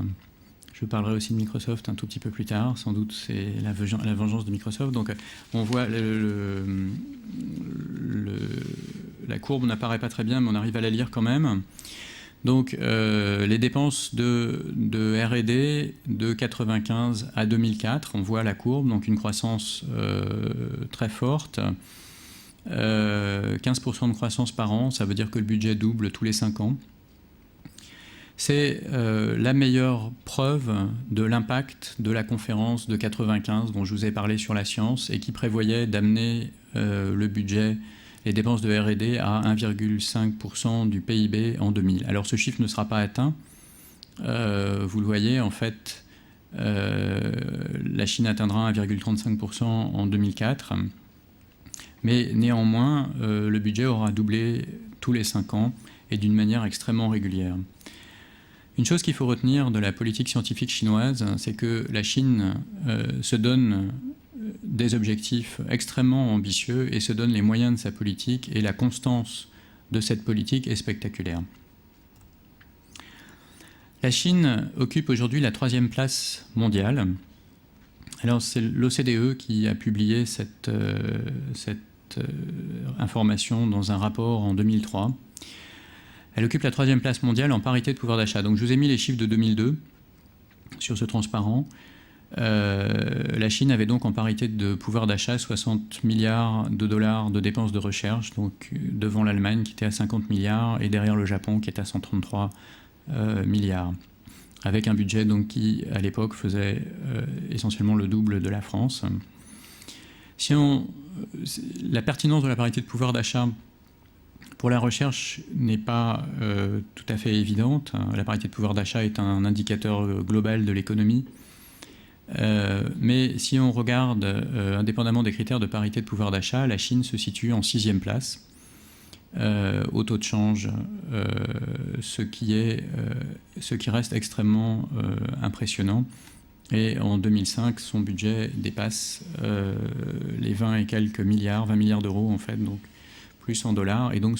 Je parlerai aussi de Microsoft un tout petit peu plus tard. Sans doute c'est la vengeance de Microsoft. Donc on voit la courbe n'apparaît pas très bien, mais on arrive à la lire quand même. Donc les dépenses de R&D de 1995 à 2004, on voit la courbe, donc une croissance très forte. 15% de croissance par an, ça veut dire que le budget double tous les 5 ans. C'est la meilleure preuve de l'impact de la conférence de 1995 dont je vous ai parlé sur la science et qui prévoyait d'amener le budget, les dépenses de R&D à 1,5% du PIB en 2000. Alors ce chiffre ne sera pas atteint. Vous le voyez, en fait, la Chine atteindra 1,35% en 2004. Mais néanmoins, le budget aura doublé tous les 5 ans et d'une manière extrêmement régulière. Une chose qu'il faut retenir de la politique scientifique chinoise, c'est que la Chine se donne des objectifs extrêmement ambitieux et se donne les moyens de sa politique, et la constance de cette politique est spectaculaire. La Chine occupe aujourd'hui la 3e place mondiale. Alors c'est l'OCDE qui a publié cette information dans un rapport en 2003. Elle occupe la 3e place mondiale en parité de pouvoir d'achat. Donc je vous ai mis les chiffres de 2002 sur ce transparent. La Chine avait donc en parité de pouvoir d'achat 60 milliards de dollars de dépenses de recherche, donc devant l'Allemagne qui était à 50 milliards et derrière le Japon qui était à 133 milliards, avec un budget donc, qui à l'époque faisait essentiellement le double de la France. La pertinence de la parité de pouvoir d'achat pour la recherche n'est pas tout à fait évidente. La parité de pouvoir d'achat est un indicateur global de l'économie. Mais si on regarde, indépendamment des critères de parité de pouvoir d'achat, la Chine se situe en 6e place au taux de change, ce qui reste extrêmement impressionnant. Et en 2005, son budget dépasse les 20 et quelques milliards, 20 milliards d'euros en fait, donc plus en dollars, et donc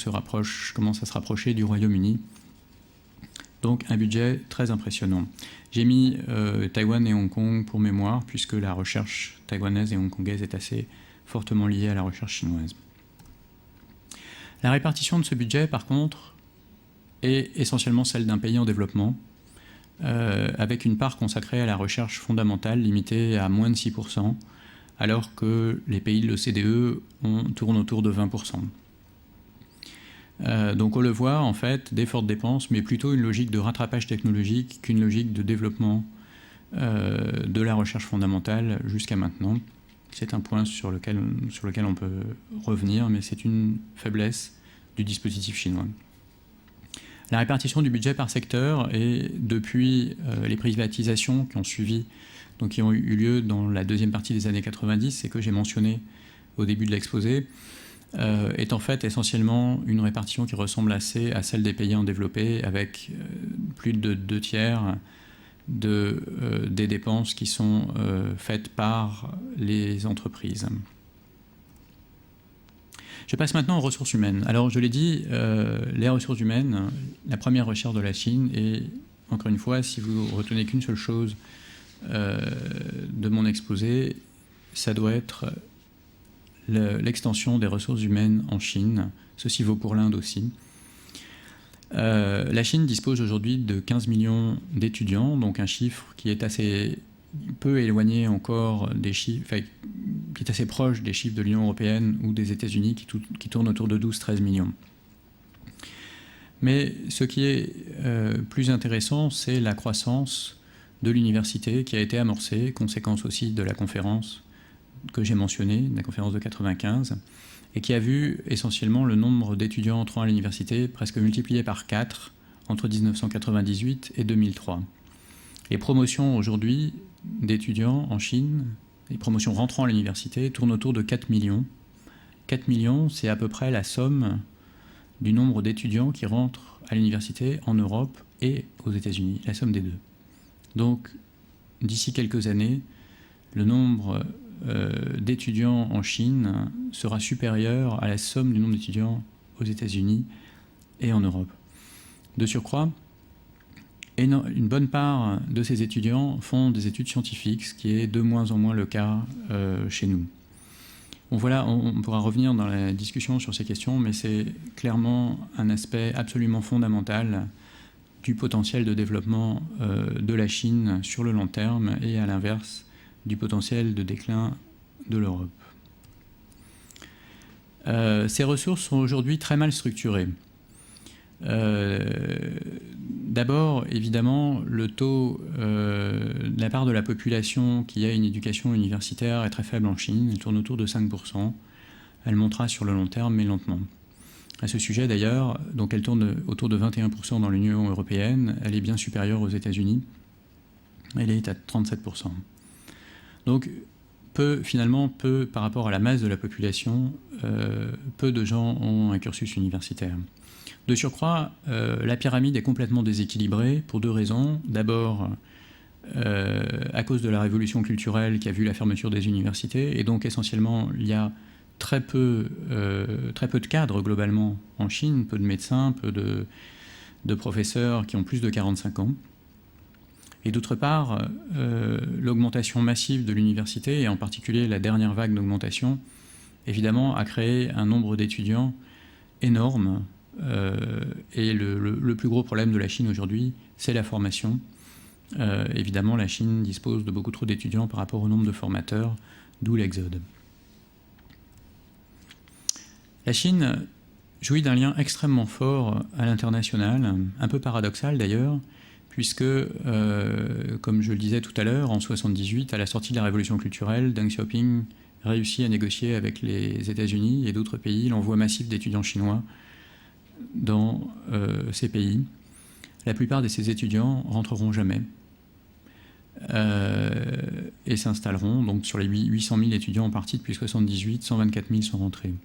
commence à se rapprocher du Royaume-Uni. Donc un budget très impressionnant. J'ai mis Taïwan et Hong Kong pour mémoire, puisque la recherche taïwanaise et hongkongaise est assez fortement liée à la recherche chinoise. La répartition de ce budget, par contre, est essentiellement celle d'un pays en développement, avec une part consacrée à la recherche fondamentale limitée à moins de 6%, alors que les pays de l'OCDE tournent autour de 20%. Donc on le voit, en fait, des fortes dépenses, mais plutôt une logique de rattrapage technologique qu'une logique de développement de la recherche fondamentale jusqu'à maintenant. C'est un point sur lequel on peut revenir, mais c'est une faiblesse du dispositif chinois. La répartition du budget par secteur, et depuis les privatisations qui ont suivi, donc qui ont eu lieu dans la 2e partie des années 90, et que j'ai mentionné au début de l'exposé, est en fait essentiellement une répartition qui ressemble assez à celle des pays en développé, avec plus de 2 tiers des dépenses qui sont faites par les entreprises. Je passe maintenant aux ressources humaines. Alors je l'ai dit, les ressources humaines, la première recherche de la Chine, et encore une fois, si vous retenez qu'une seule chose de mon exposé, ça doit être l'extension des ressources humaines en Chine. Ceci vaut pour l'Inde aussi. La Chine dispose aujourd'hui de 15 millions d'étudiants, donc un chiffre qui est assez peu éloigné encore des chiffres, enfin, qui est assez proche des chiffres de l'Union européenne ou des États-Unis qui tournent autour de 12-13 millions. Mais ce qui est plus intéressant, c'est la croissance de l'université qui a été amorcée, conséquence aussi de la conférence que j'ai mentionnée, la conférence de 95, et qui a vu essentiellement le nombre d'étudiants entrant à l'université presque multiplié par 4 entre 1998 et 2003. Les promotions aujourd'hui d'étudiants en Chine les promotions rentrant à l'université, tournent autour de 4 millions. 4 millions, c'est à peu près la somme du nombre d'étudiants qui rentrent à l'université en Europe et aux États-Unis, la somme des deux. Donc, d'ici quelques années, le nombre d'étudiants en Chine sera supérieur à la somme du nombre d'étudiants aux États-Unis et en Europe. De surcroît, une bonne part de ces étudiants font des études scientifiques, ce qui est de moins en moins le cas chez nous. Bon, voilà, on pourra revenir dans la discussion sur ces questions, mais c'est clairement un aspect absolument fondamental du potentiel de développement de la Chine sur le long terme et à l'inverse du potentiel de déclin de l'Europe. Ces ressources sont aujourd'hui très mal structurées. D'abord, évidemment, le taux de la part de la population qui a une éducation universitaire est très faible en Chine. Elle tourne autour de 5%. Elle montera sur le long terme, mais lentement. À ce sujet, d'ailleurs, donc elle tourne autour de 21% dans l'Union européenne. Elle est bien supérieure aux États-Unis. Elle est à 37%. Donc, finalement, par rapport à la masse de la population, peu de gens ont un cursus universitaire. De surcroît, la pyramide est complètement déséquilibrée pour deux raisons. D'abord, à cause de la révolution culturelle qui a vu la fermeture des universités, et donc essentiellement, il y a très peu de cadres globalement en Chine, peu de médecins, peu de professeurs qui ont plus de 45 ans. Et d'autre part, l'augmentation massive de l'université, et en particulier la dernière vague d'augmentation, évidemment, a créé un nombre d'étudiants énorme. Et le plus gros problème de la Chine aujourd'hui, c'est la formation. Évidemment, la Chine dispose de beaucoup trop d'étudiants par rapport au nombre de formateurs, d'où l'exode. La Chine jouit d'un lien extrêmement fort à l'international, un peu paradoxal d'ailleurs, puisque, comme je le disais tout à l'heure, en 1978, à la sortie de la révolution culturelle, Deng Xiaoping réussit à négocier avec les États-Unis et d'autres pays l'envoi massif d'étudiants chinois dans ces pays. La plupart de ces étudiants rentreront jamais et s'installeront. Donc sur les 800 000 étudiants en partie depuis 1978, 124 000 sont rentrés.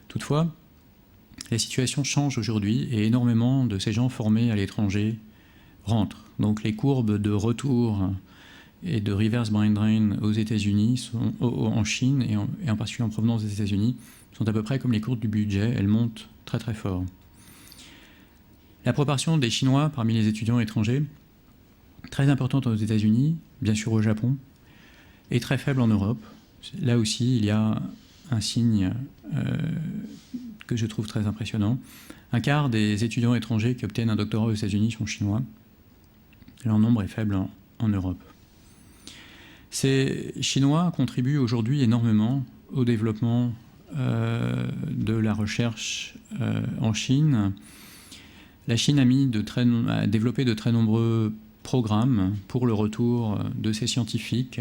Toutefois, la situation change aujourd'hui et énormément de ces gens formés à l'étranger rentrent. Donc les courbes de retour et de reverse brain drain aux États-Unis, en Chine et en particulier en provenance des États-Unis, sont à peu près comme les courbes du budget, elles montent très très fort. La proportion des Chinois parmi les étudiants étrangers, très importante aux États-Unis, bien sûr au Japon, et très faible en Europe. Là aussi, il y a un signe que je trouve très impressionnant. Un quart des étudiants étrangers qui obtiennent un doctorat aux États-Unis sont chinois. Leur nombre est faible en Europe. Ces Chinois contribuent aujourd'hui énormément au développement de la recherche en Chine. La Chine a développé de très nombreux programmes pour le retour de ces scientifiques.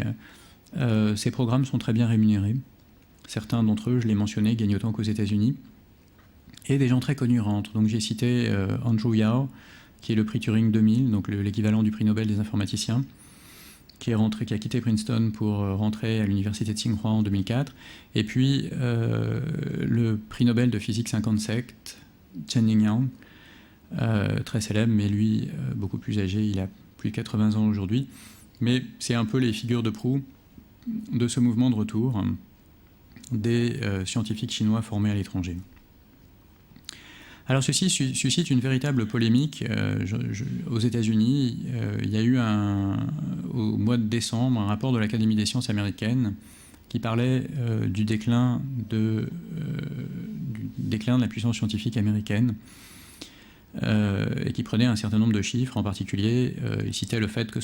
Ces programmes sont très bien rémunérés. Certains d'entre eux, je l'ai mentionné, gagnent autant qu'aux États-Unis. Et des gens très connus rentrent. Donc j'ai cité Andrew Yao, qui est le prix Turing 2000, donc l'équivalent du prix Nobel des informaticiens, qui a quitté Princeton pour rentrer à l'université de Tsinghua en 2004. Et puis le prix Nobel de physique 57, Chen Lingyang, très célèbre, mais lui beaucoup plus âgé, il a plus de 80 ans aujourd'hui. Mais c'est un peu les figures de proue de ce mouvement de retour des scientifiques chinois formés à l'étranger. Alors ceci suscite une véritable polémique aux États-Unis. Il y a eu au mois de décembre un rapport de l'Académie des sciences américaine qui parlait du déclin de la puissance scientifique américaine et qui prenait un certain nombre de chiffres. En particulier, il citait le fait que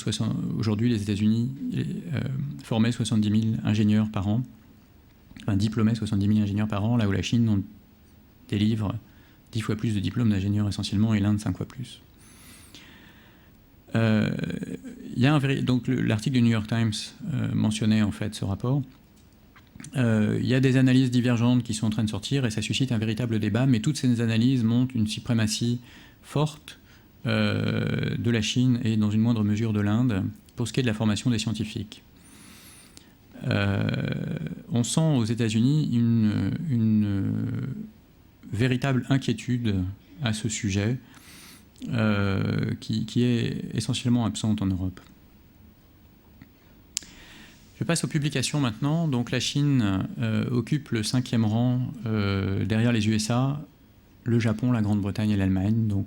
aujourd'hui les États-Unis formaient 70 000 ingénieurs par an, enfin diplômaient 70 000 ingénieurs par an, là où la Chine en délivre 10 fois plus de diplômes d'ingénieurs essentiellement, et l'Inde 5 fois plus. Donc l'article du New York Times mentionnait en fait ce rapport. Il y a des analyses divergentes qui sont en train de sortir et ça suscite un véritable débat, mais toutes ces analyses montrent une suprématie forte de la Chine et dans une moindre mesure de l'Inde pour ce qui est de la formation des scientifiques. on sent aux États-Unis une véritable inquiétude à ce sujet qui est essentiellement absente en Europe. Je passe aux publications maintenant. Donc la Chine occupe le 5e rang derrière les USA, le Japon, la Grande-Bretagne et l'Allemagne. Donc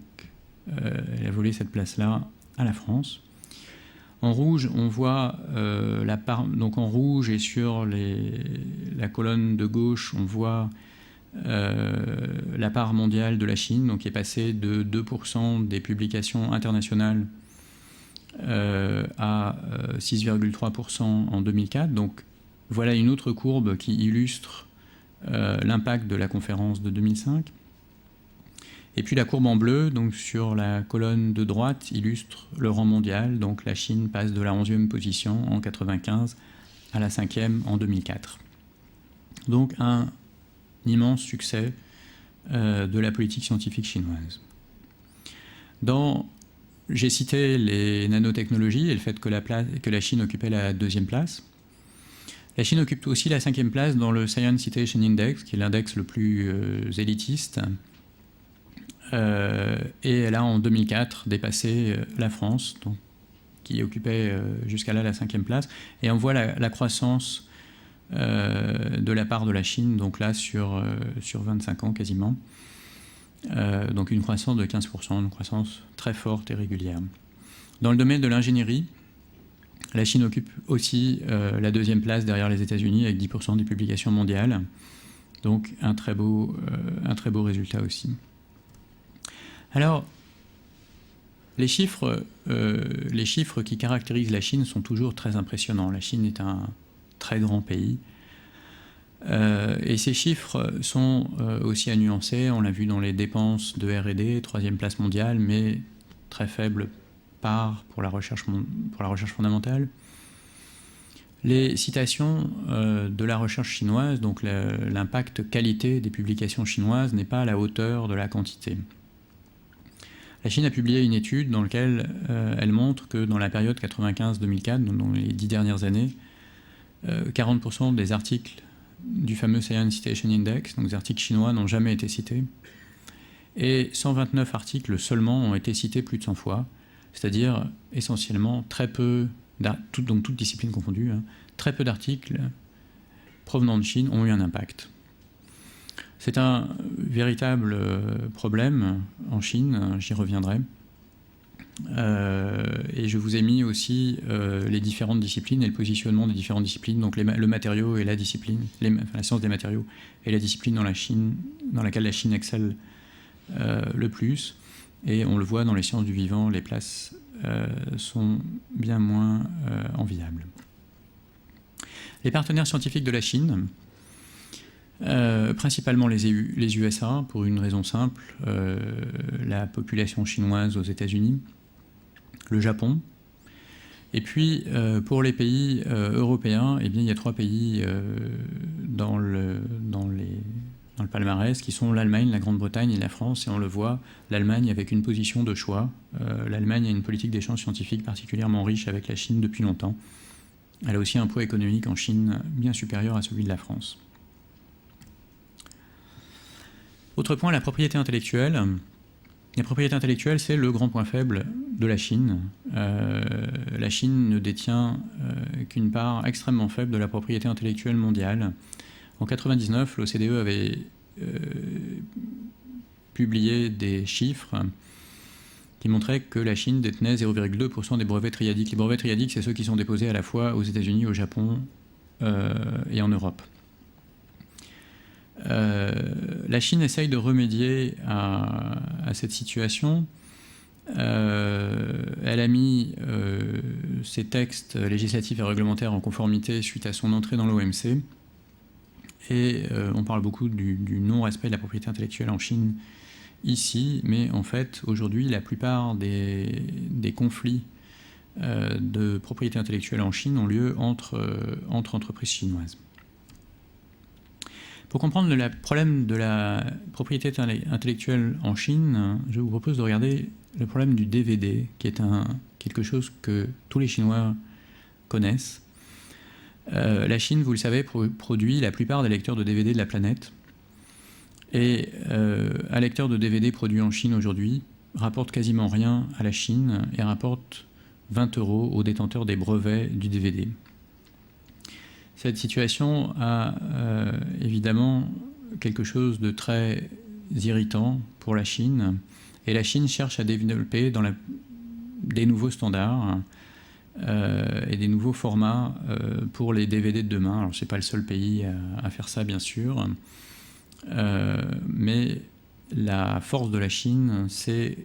elle a volé cette place-là à la France. En rouge, on voit la part. Donc en rouge et sur la colonne de gauche, on voit la part mondiale de la Chine, donc qui est passée de 2% des publications internationales à 6,3% en 2004. Donc voilà une autre courbe qui illustre l'impact de la conférence de 2005. Et puis la courbe en bleu, donc sur la colonne de droite, illustre le rang mondial. Donc la Chine passe de la 11e position en 1995 à la 5e en 2004. Donc un immense succès de la politique scientifique chinoise. J'ai cité les nanotechnologies et le fait que la Chine occupait la 2e place. La Chine occupe aussi la 5e place dans le Science Citation Index, qui est l'index le plus élitiste. Et elle a en 2004 dépassé la France, donc, qui occupait jusqu'à là la 5e place. Et on voit la croissance de la part de la Chine, donc là sur 25 ans quasiment. Donc une croissance de 15%, une croissance très forte et régulière. Dans le domaine de l'ingénierie, la Chine occupe aussi la 2e place derrière les États-Unis avec 10% des publications mondiales. Donc un très beau résultat aussi. Alors, les chiffres qui caractérisent la Chine sont toujours très impressionnants. La Chine est un très grand pays. Et ces chiffres sont aussi à nuancer. On l'a vu dans les dépenses de R&D, 3e place mondiale, mais très faible part pour la recherche fondamentale. Les citations de la recherche chinoise, donc l'impact qualité des publications chinoises n'est pas à la hauteur de la quantité. La Chine a publié une étude dans laquelle elle montre que dans la période 95-2004, donc dans les 10 dernières années, 40% des articles du fameux Science Citation Index, donc des articles chinois, n'ont jamais été cités. Et 129 articles seulement ont été cités plus de 100 fois, c'est-à-dire essentiellement très peu, donc toutes disciplines confondues, très peu d'articles provenant de Chine ont eu un impact. C'est un véritable problème en Chine, j'y reviendrai. Et je vous ai mis aussi les différentes disciplines et le positionnement des différentes disciplines, donc le matériau et la discipline, la science des matériaux et la discipline dans laquelle la Chine excelle le plus. Et on le voit dans les sciences du vivant, les places sont bien moins enviables. Les partenaires scientifiques de la Chine, principalement les USA, pour une raison simple, la population chinoise aux États-Unis, le Japon. Et puis, pour les pays européens, eh bien, il y a 3 pays dans le palmarès, qui sont l'Allemagne, la Grande-Bretagne et la France. Et on le voit, l'Allemagne avec une position de choix. L'Allemagne a une politique d'échange scientifique particulièrement riche avec la Chine depuis longtemps. Elle a aussi un poids économique en Chine bien supérieur à celui de la France. Autre point, la propriété intellectuelle. La propriété intellectuelle, c'est le grand point faible de la Chine. La Chine ne détient qu'une part extrêmement faible de la propriété intellectuelle mondiale. En 1999, l'OCDE avait publié des chiffres qui montraient que la Chine détenait 0,2% des brevets triadiques. Les brevets triadiques, c'est ceux qui sont déposés à la fois aux États-Unis, au Japon et en Europe. La Chine essaye de remédier à cette situation. Elle a mis ses textes législatifs et réglementaires en conformité suite à son entrée dans l'OMC. Et on parle beaucoup du non-respect de la propriété intellectuelle en Chine ici, mais en fait, aujourd'hui, la plupart des conflits de propriété intellectuelle en Chine ont lieu entre entreprises chinoises. Pour comprendre le problème de la propriété intellectuelle en Chine, je vous propose de regarder le problème du DVD, qui est quelque chose que tous les Chinois connaissent. La Chine, vous le savez, produit la plupart des lecteurs de DVD de la planète. Et un lecteur de DVD produit en Chine aujourd'hui rapporte quasiment rien à la Chine et rapporte 20 € aux détenteurs des brevets du DVD. Cette situation a évidemment quelque chose de très irritant pour la Chine. Et la Chine cherche à développer des nouveaux standards et des nouveaux formats pour les DVD de demain. Alors, ce n'est pas le seul pays à faire ça, bien sûr. Mais la force de la Chine, c'est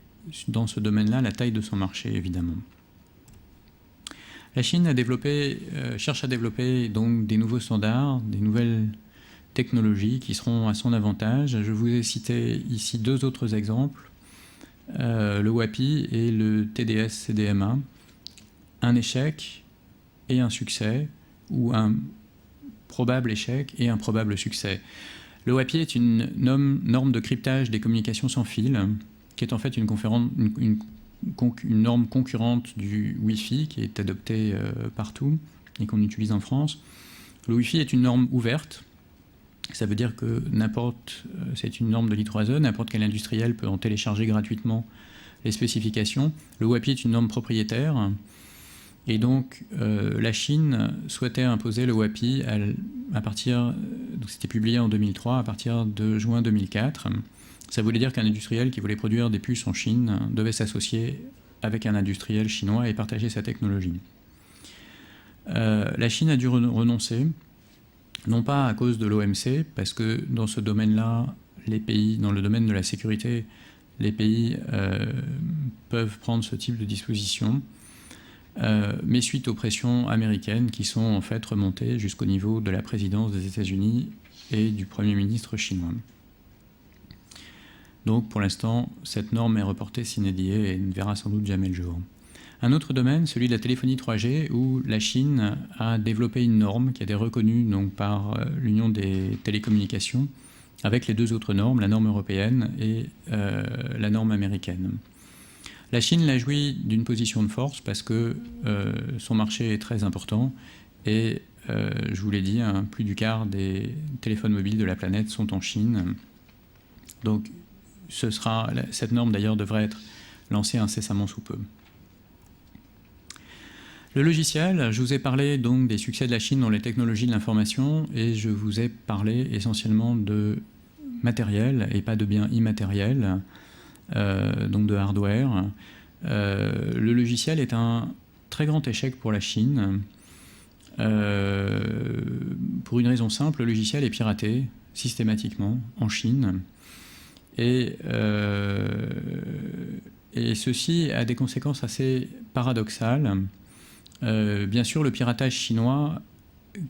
dans ce domaine-là la taille de son marché, évidemment. La Chine cherche à développer donc des nouveaux standards, des nouvelles technologies qui seront à son avantage. Je vous ai cité ici 2 autres exemples, le WAPI et le TDS-CDMA. Un échec et un succès, ou un probable échec et un probable succès. Le WAPI est une norme de cryptage des communications sans fil, qui est en fait une norme concurrente du Wi-Fi, qui est adoptée partout et qu'on utilise en France. Le Wi-Fi est une norme ouverte. Ça veut dire que c'est une norme de l'I3E, n'importe quel industriel peut en télécharger gratuitement les spécifications. Le WAPI est une norme propriétaire. Et donc, la Chine souhaitait imposer le WAPI donc c'était publié en 2003, à partir de juin 2004. Ça voulait dire qu'un industriel qui voulait produire des puces en Chine devait s'associer avec un industriel chinois et partager sa technologie. La Chine a dû renoncer, non pas à cause de l'OMC, parce que dans ce domaine-là, dans le domaine de la sécurité, les pays peuvent prendre ce type de dispositions, mais suite aux pressions américaines qui sont en fait remontées jusqu'au niveau de la présidence des États-Unis et du Premier ministre chinois. Donc pour l'instant, cette norme est reportée sine die et ne verra sans doute jamais le jour. Un autre domaine, celui de la téléphonie 3G, où la Chine a développé une norme qui a été reconnue donc, par l'Union des télécommunications, avec les 2 autres normes, la norme européenne et la norme américaine. La Chine l'a joui d'une position de force parce que son marché est très important et, je vous l'ai dit, plus du quart des téléphones mobiles de la planète sont en Chine. Donc cette norme d'ailleurs devrait être lancée incessamment sous peu. Le logiciel, je vous ai parlé donc des succès de la Chine dans les technologies de l'information et je vous ai parlé essentiellement de matériel et pas de biens immatériels, donc de hardware. Le logiciel est un très grand échec pour la Chine, pour une raison simple, le logiciel est piraté systématiquement en Chine et ceci a des conséquences assez paradoxales. Bien sûr, le piratage chinois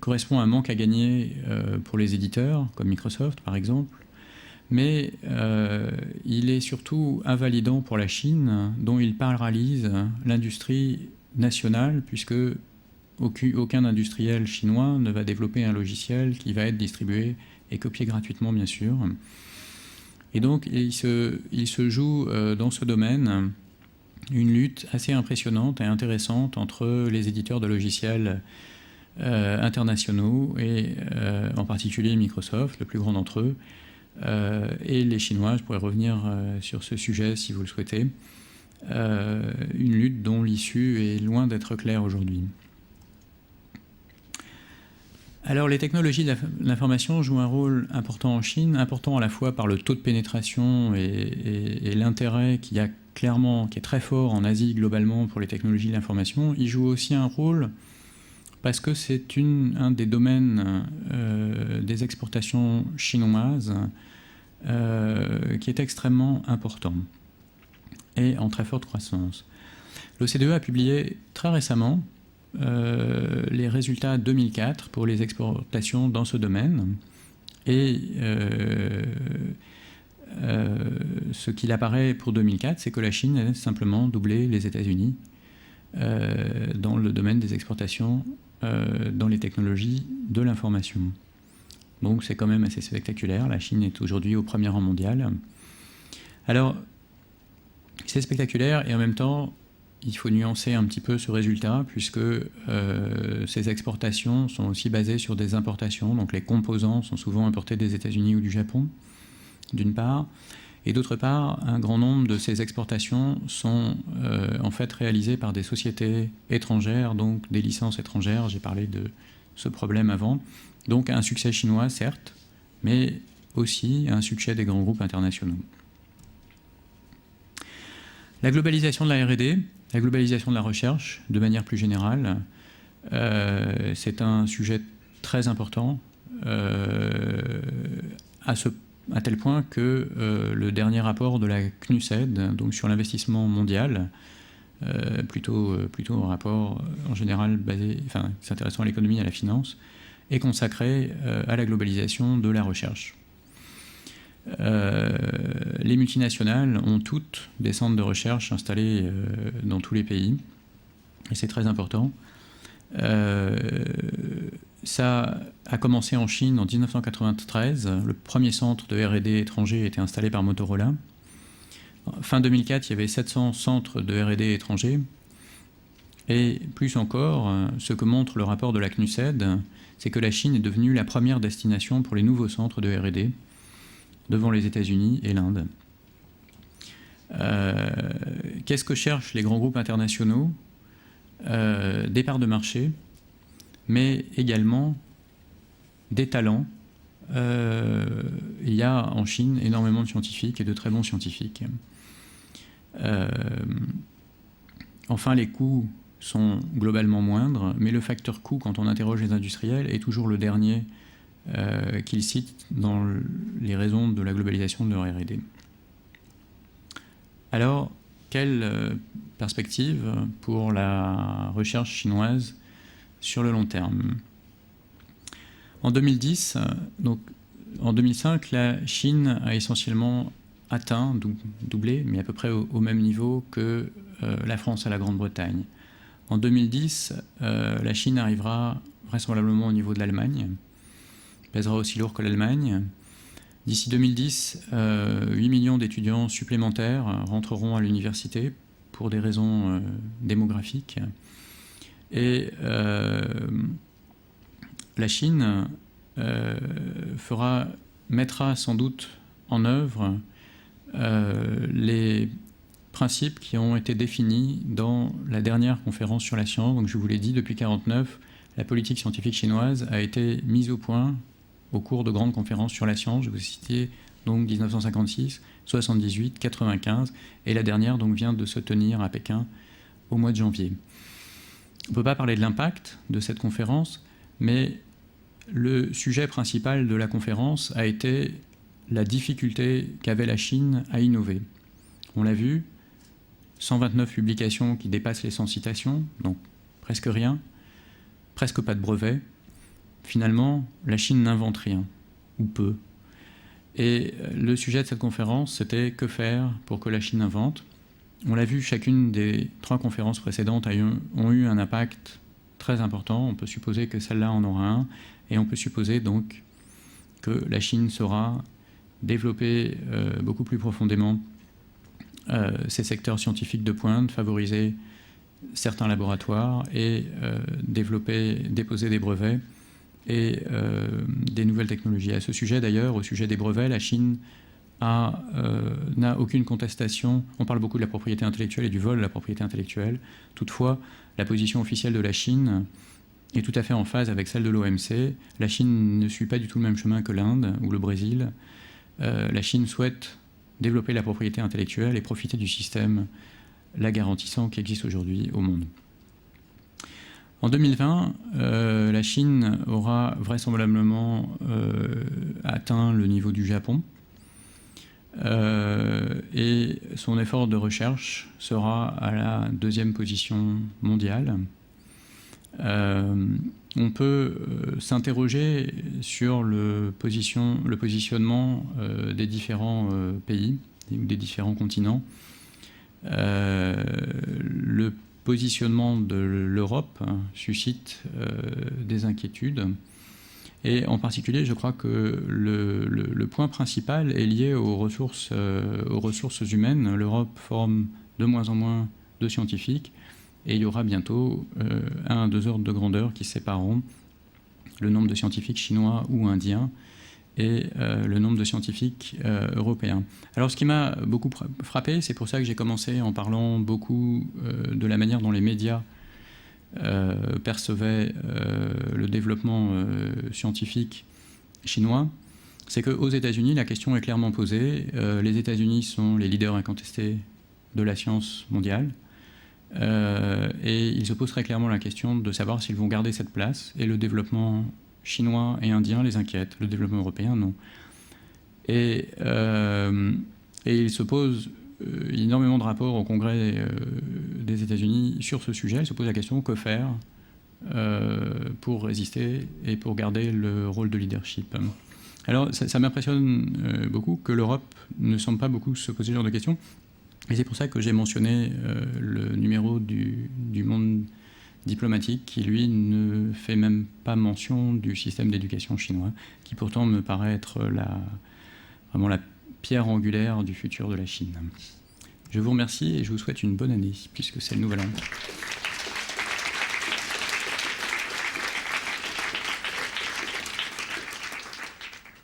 correspond à un manque à gagner pour les éditeurs, comme Microsoft par exemple, mais il est surtout invalidant pour la Chine, dont il paralyse l'industrie nationale, puisque aucun industriel chinois ne va développer un logiciel qui va être distribué et copié gratuitement, bien sûr. Et donc, il se joue dans ce domaine une lutte assez impressionnante et intéressante entre les éditeurs de logiciels internationaux, et en particulier Microsoft, le plus grand d'entre eux, et les Chinois. Je pourrais revenir sur ce sujet si vous le souhaitez. Une lutte dont l'issue est loin d'être claire aujourd'hui. Alors les technologies de l'information jouent un rôle important en Chine, important à la fois par le taux de pénétration et l'intérêt qui est très fort en Asie globalement pour les technologies de l'information. Ils jouent aussi un rôle parce que c'est un des domaines des exportations chinoises qui est extrêmement important et en très forte croissance. L'OCDE a publié très récemment les résultats 2004 pour les exportations dans ce domaine, et ce qu'il apparaît pour 2004, c'est que la Chine a simplement doublé les États-Unis dans le domaine des exportations dans les technologies de l'information. Donc c'est quand même assez spectaculaire. La Chine est aujourd'hui au premier rang mondial. Alors, c'est spectaculaire et en même temps, il faut nuancer un petit peu ce résultat, puisque ces exportations sont aussi basées sur des importations. Donc les composants sont souvent importés des États-Unis ou du Japon, d'une part. Et d'autre part, un grand nombre de ces exportations sont en fait réalisées par des sociétés étrangères, donc des licences étrangères. J'ai parlé de ce problème avant. Donc un succès chinois, certes, mais aussi un succès des grands groupes internationaux. La globalisation de la R&D, la globalisation de la recherche, de manière plus générale, c'est un sujet très important, à tel point que le dernier rapport de la CNUSED, donc sur l'investissement mondial, plutôt un rapport en général s'intéressant à l'économie et à la finance, est consacré à la globalisation de la recherche. Les multinationales ont toutes des centres de recherche installés dans tous les pays, et c'est très important. Ça a commencé en Chine en 1993. Le premier centre de R&D étranger a été installé par Motorola. Fin 2004, il y avait 700 centres de R&D étrangers. Et plus encore, ce que montre le rapport de la CNUSED, c'est que la Chine est devenue la première destination pour les nouveaux centres de R&D, devant les États-Unis et l'Inde. Qu'est-ce que cherchent les grands groupes internationaux? Des parts de marché, mais également des talents. Il y a en Chine énormément de scientifiques et de très bons scientifiques. Enfin, les coûts sont globalement moindres, mais le facteur coût, quand on interroge les industriels, est toujours le dernier qu'ils citent dans les raisons de la globalisation de leur R&D. Alors, quelle perspective pour la recherche chinoise sur le long terme? En 2010, donc en 2005, la Chine a essentiellement atteint, doublé, mais à peu près au même niveau que la France et la Grande-Bretagne. En 2010, la Chine arrivera vraisemblablement au niveau de l'Allemagne, pèsera aussi lourd que l'Allemagne. D'ici 2010, 8 millions d'étudiants supplémentaires rentreront à l'université pour des raisons démographiques. Et la Chine mettra sans doute en œuvre les principes qui ont été définis dans la dernière conférence sur la science. Donc je vous l'ai dit, depuis 1949, la politique scientifique chinoise a été mise au point au cours de grandes conférences sur la science. Je vous ai cité donc 1956, 78, 95, et la dernière donc vient de se tenir à Pékin au mois de janvier. On ne peut pas parler de l'impact de cette conférence, mais le sujet principal de la conférence a été la difficulté qu'avait la Chine à innover. On l'a vu, 129 publications qui dépassent les 100 citations, donc presque rien, presque pas de brevets. Finalement, la Chine n'invente rien, ou peu. Et le sujet de cette conférence, c'était que faire pour que la Chine invente. On l'a vu, chacune des 3 conférences précédentes ont eu un impact très important. On peut supposer que celle-là en aura un, et on peut supposer donc que la Chine saura développer beaucoup plus profondément ces secteurs scientifiques de pointe, favoriser certains laboratoires et déposer des brevets et des nouvelles technologies. À ce sujet d'ailleurs, au sujet des brevets, la Chine n'a aucune contestation. On parle beaucoup de la propriété intellectuelle et du vol de la propriété intellectuelle. Toutefois, la position officielle de la Chine est tout à fait en phase avec celle de l'OMC. La Chine ne suit pas du tout le même chemin que l'Inde ou le Brésil. La Chine souhaite développer la propriété intellectuelle et profiter du système la garantissant qui existe aujourd'hui au monde. En 2020, la Chine aura vraisemblablement atteint le niveau du Japon et son effort de recherche sera à la 2e position mondiale. On peut s'interroger sur le positionnement des différents pays, des différents continents. Le positionnement de l'Europe suscite des inquiétudes. Et en particulier, je crois que le point principal est lié aux ressources humaines. L'Europe forme de moins en moins de scientifiques, et il y aura bientôt 1 à 2 ordres de grandeur qui sépareront le nombre de scientifiques chinois ou indiens et le nombre de scientifiques européens. Alors ce qui m'a beaucoup frappé, c'est pour ça que j'ai commencé en parlant beaucoup de la manière dont les médias percevaient le développement scientifique chinois, c'est qu'aux États-Unis, la question est clairement posée. Les États-Unis sont les leaders incontestés de la science mondiale, et ils se posent très clairement la question de savoir s'ils vont garder cette place, et le développement chinois et indien les inquiète, le développement européen non. Et il se pose énormément de rapports au Congrès des États-Unis sur ce sujet. Il se pose la question que faire pour résister et pour garder le rôle de leadership. Alors ça m'impressionne beaucoup que l'Europe ne semble pas beaucoup se poser ce genre de questions. Et c'est pour ça que j'ai mentionné le numéro du Monde diplomatique qui, lui, ne fait même pas mention du système d'éducation chinois, qui pourtant me paraît être vraiment la pierre angulaire du futur de la Chine. Je vous remercie et je vous souhaite une bonne année, puisque c'est le nouvel an.